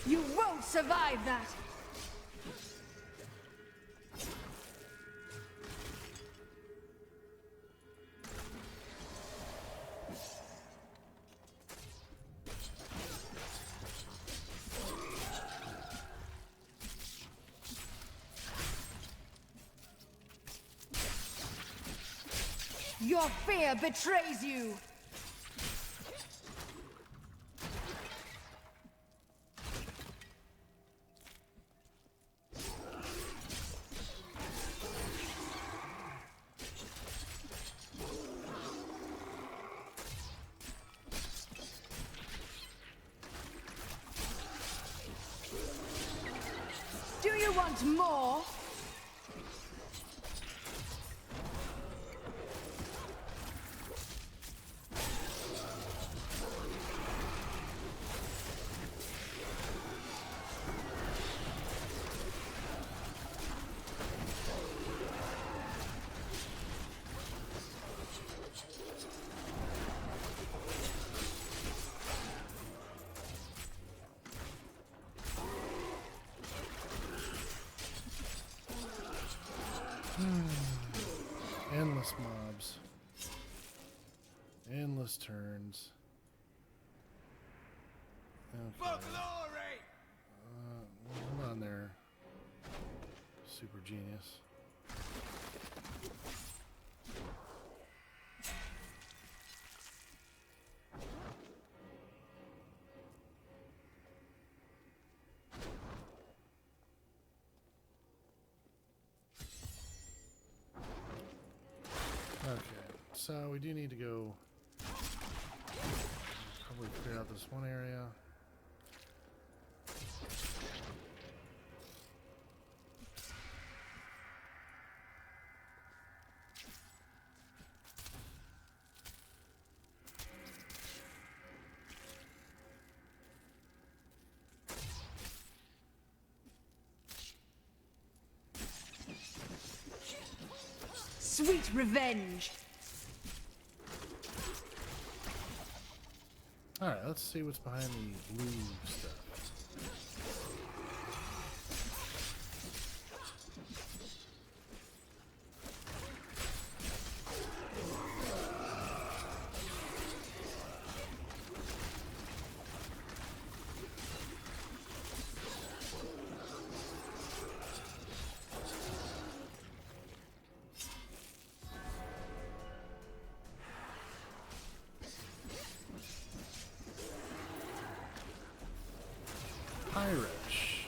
You won't survive that! Your fear betrays you! Do you want more? Endless mobs. Endless turns. Okay. Hold on there. Super genius. Okay, so we do need to go probably clear out this one area. Sweet revenge! Alright, let's see what's behind the blue stuff. Irish.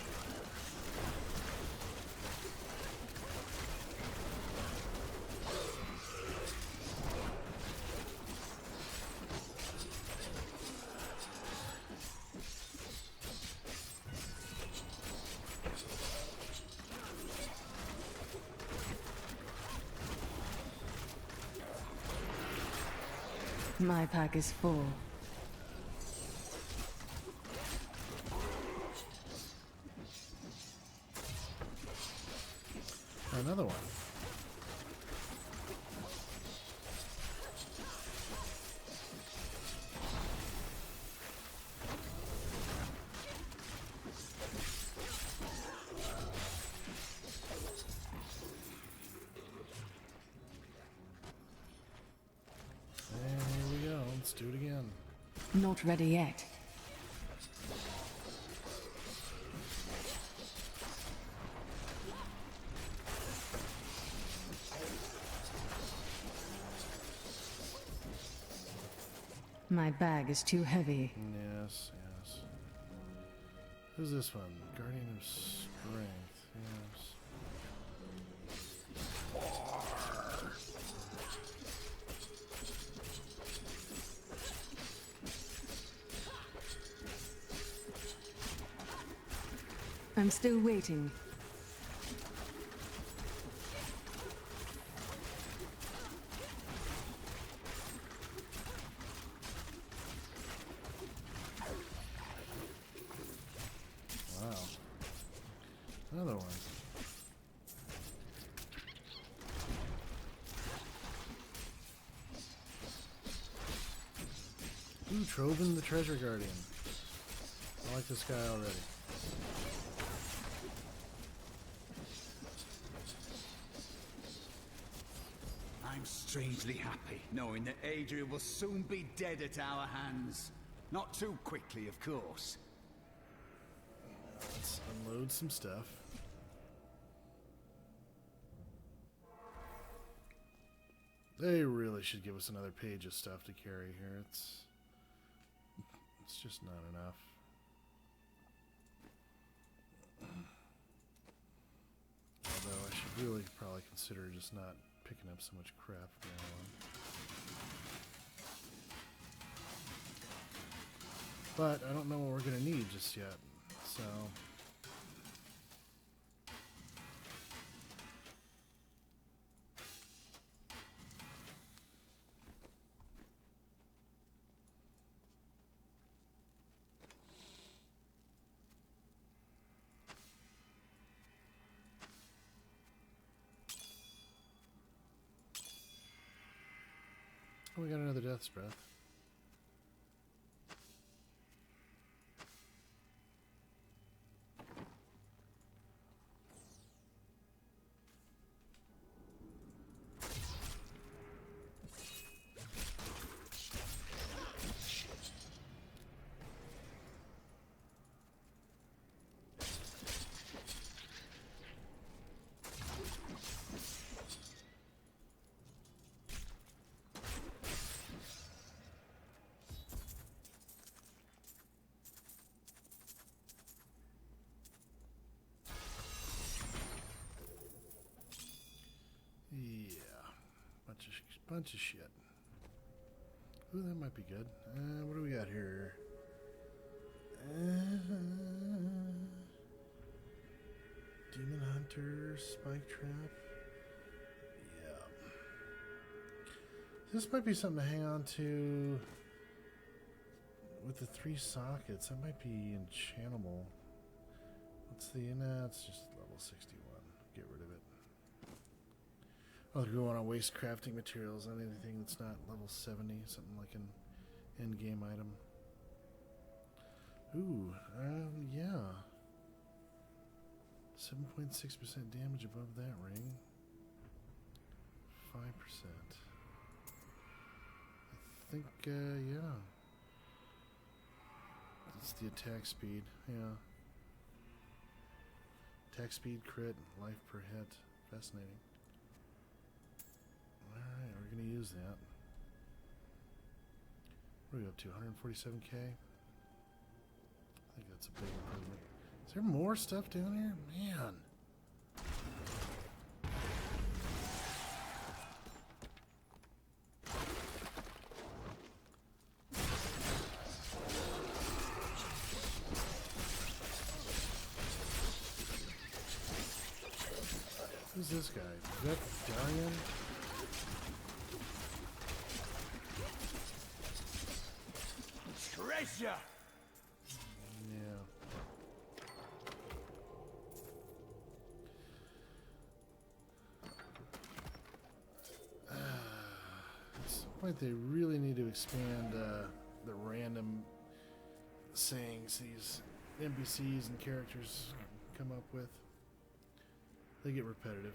My pack is full. Another one. And here we go. Let's do it again. Not ready yet. My bag is too heavy. Yes, yes. Who's this one? Guardian of Strength. Yes. I'm still waiting. Wow. Another one. Ooh, Trovan the Treasure Guardian. I like this guy already. I'm strangely happy, knowing that Adria will soon be dead at our hands. Not too quickly, of course. Let's unload some stuff. They really should give us another page of stuff to carry here. It's just not enough. Although I should really probably consider just not picking up so much crap from now on. But I don't know what we're going to need just yet, so... Oh, we got another Death's Breath. Bunch of shit. Ooh, that might be good. What do we got here? Demon Hunter, Spike Trap. Yeah. This might be something to hang on to with the 3 sockets. That might be enchantable. What's the... Nah, it's just level 61. Get rid of it. I'll go on waste crafting materials on anything that's not level 70, something like an end game item. Ooh, yeah. 7.6% damage above that ring. 5%. I think, yeah. That's the attack speed, yeah. Attack speed, crit, life per hit. Fascinating. Alright, we're going to use that. What are we up to? 147k? I think that's a big improvement. Is there more stuff down here? Man. Who's this guy? Vetdarian? Treasure! Yeah. At some point they really need to expand the random sayings these NPCs and characters come up with. They get repetitive.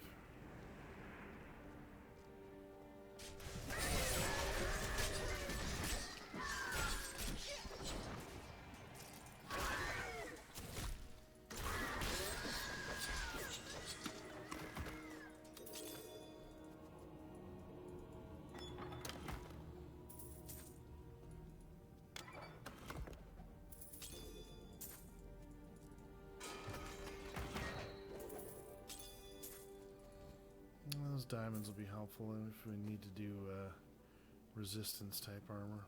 Those diamonds will be helpful if we need to do resistance type armor.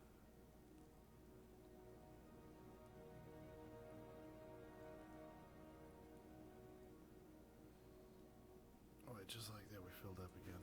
Oh, wait, just like that we filled up again.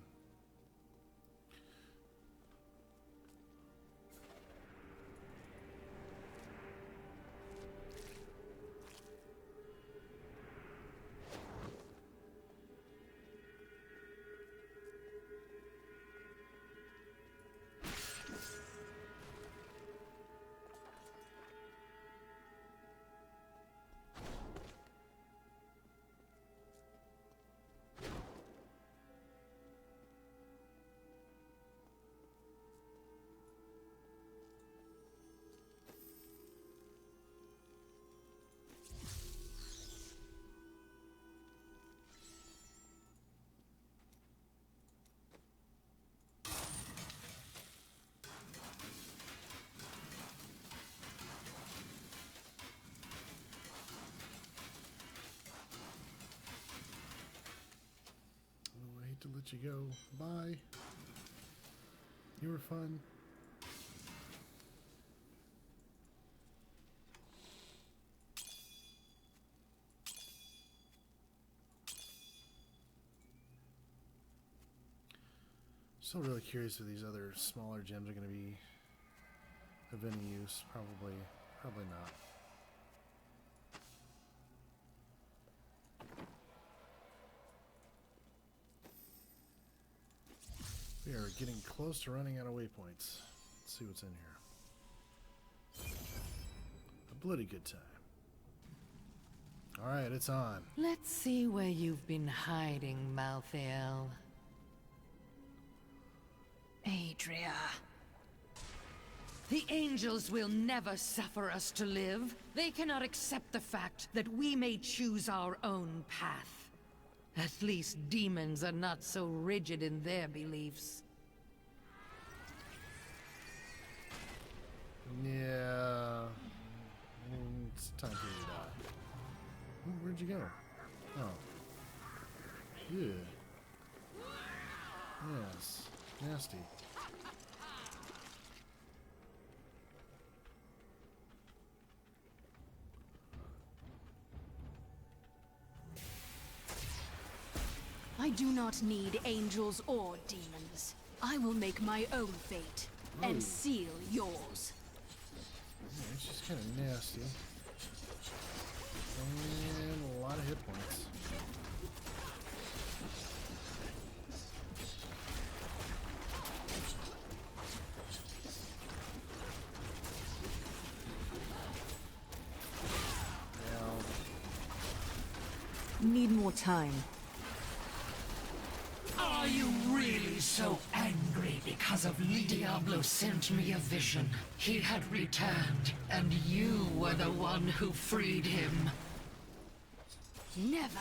To let you go. Bye. You were fun. Still really curious if these other smaller gems are going to be of any use. Probably not. We are getting close to running out of waypoints. Let's see what's in here. A bloody good time. Alright, it's on. Let's see where you've been hiding, Malthael. Adria. The angels will never suffer us to live. They cannot accept the fact that we may choose our own path. At least demons are not so rigid in their beliefs. Yeah. It's time for you to die. Where'd you go? Oh. Yeah. Yes. Nasty. I do not need angels or demons. I will make my own fate and seal yours. Yeah, it's just kind of nasty. And a lot of hit points. Need more time. Are you really so angry because of Diablo sent me a vision? He had returned, and you were the one who freed him. Never.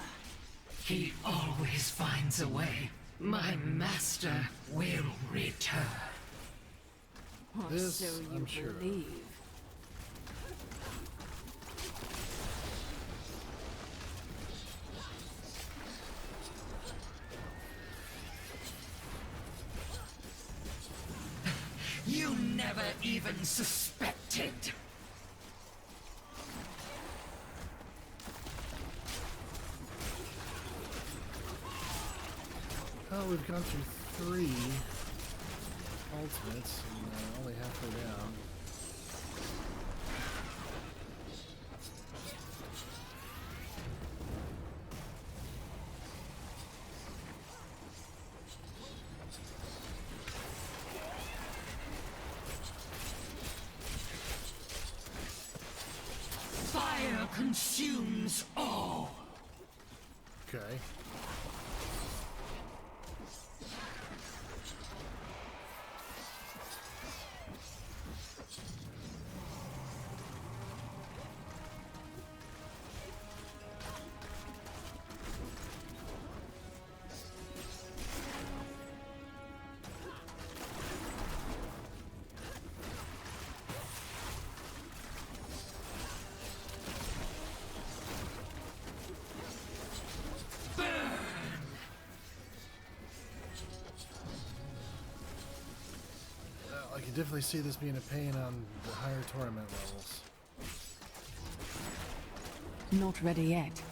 He always finds a way. My master will return. Or This, so you I'm sure. believe. You never even suspected. Oh, we've gone through 3 ultimates and only halfway down. Fire consumes all. Okay. I can definitely see this being a pain on the higher tournament levels. Not ready yet.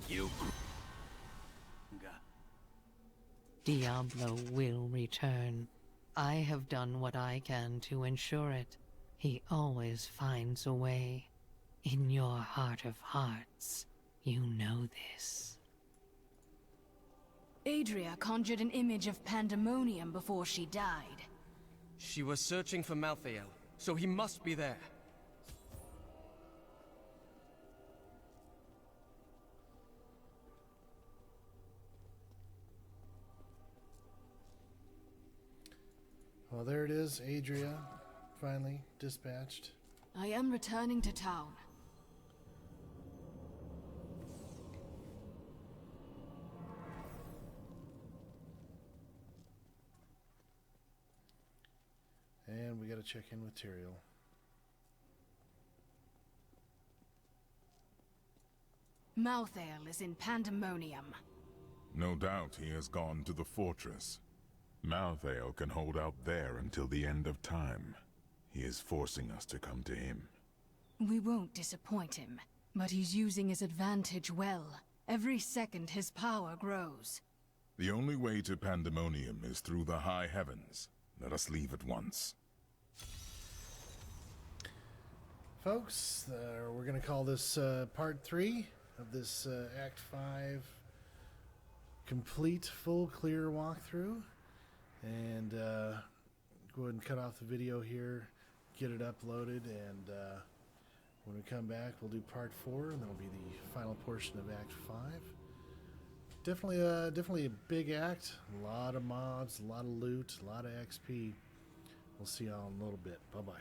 You. Diablo will return. I have done what I can to ensure it. He always finds a way. In your heart of hearts, you know this. Adria conjured an image of pandemonium before she died. She was searching for Malthael, so he must be there. Well, there it is, Adria, finally dispatched. I am returning to town. And we gotta check in with Tyrael. Malthael is in pandemonium. No doubt he has gone to the fortress. Malthael can hold out there until the end of time. He is forcing us to come to him. We won't disappoint him, but he's using his advantage well. Every second his power grows. The only way to Pandemonium is through the high heavens. Let us leave at once. Folks, we're going to call this part 3 of this Act 5 complete, full, clear walkthrough. And go ahead and cut off the video here, get it uploaded, and when we come back, we'll do part 4, and that'll be the final portion of Act 5. Definitely a big act, a lot of mobs, a lot of loot, a lot of XP. We'll see y'all in a little bit. Bye-bye.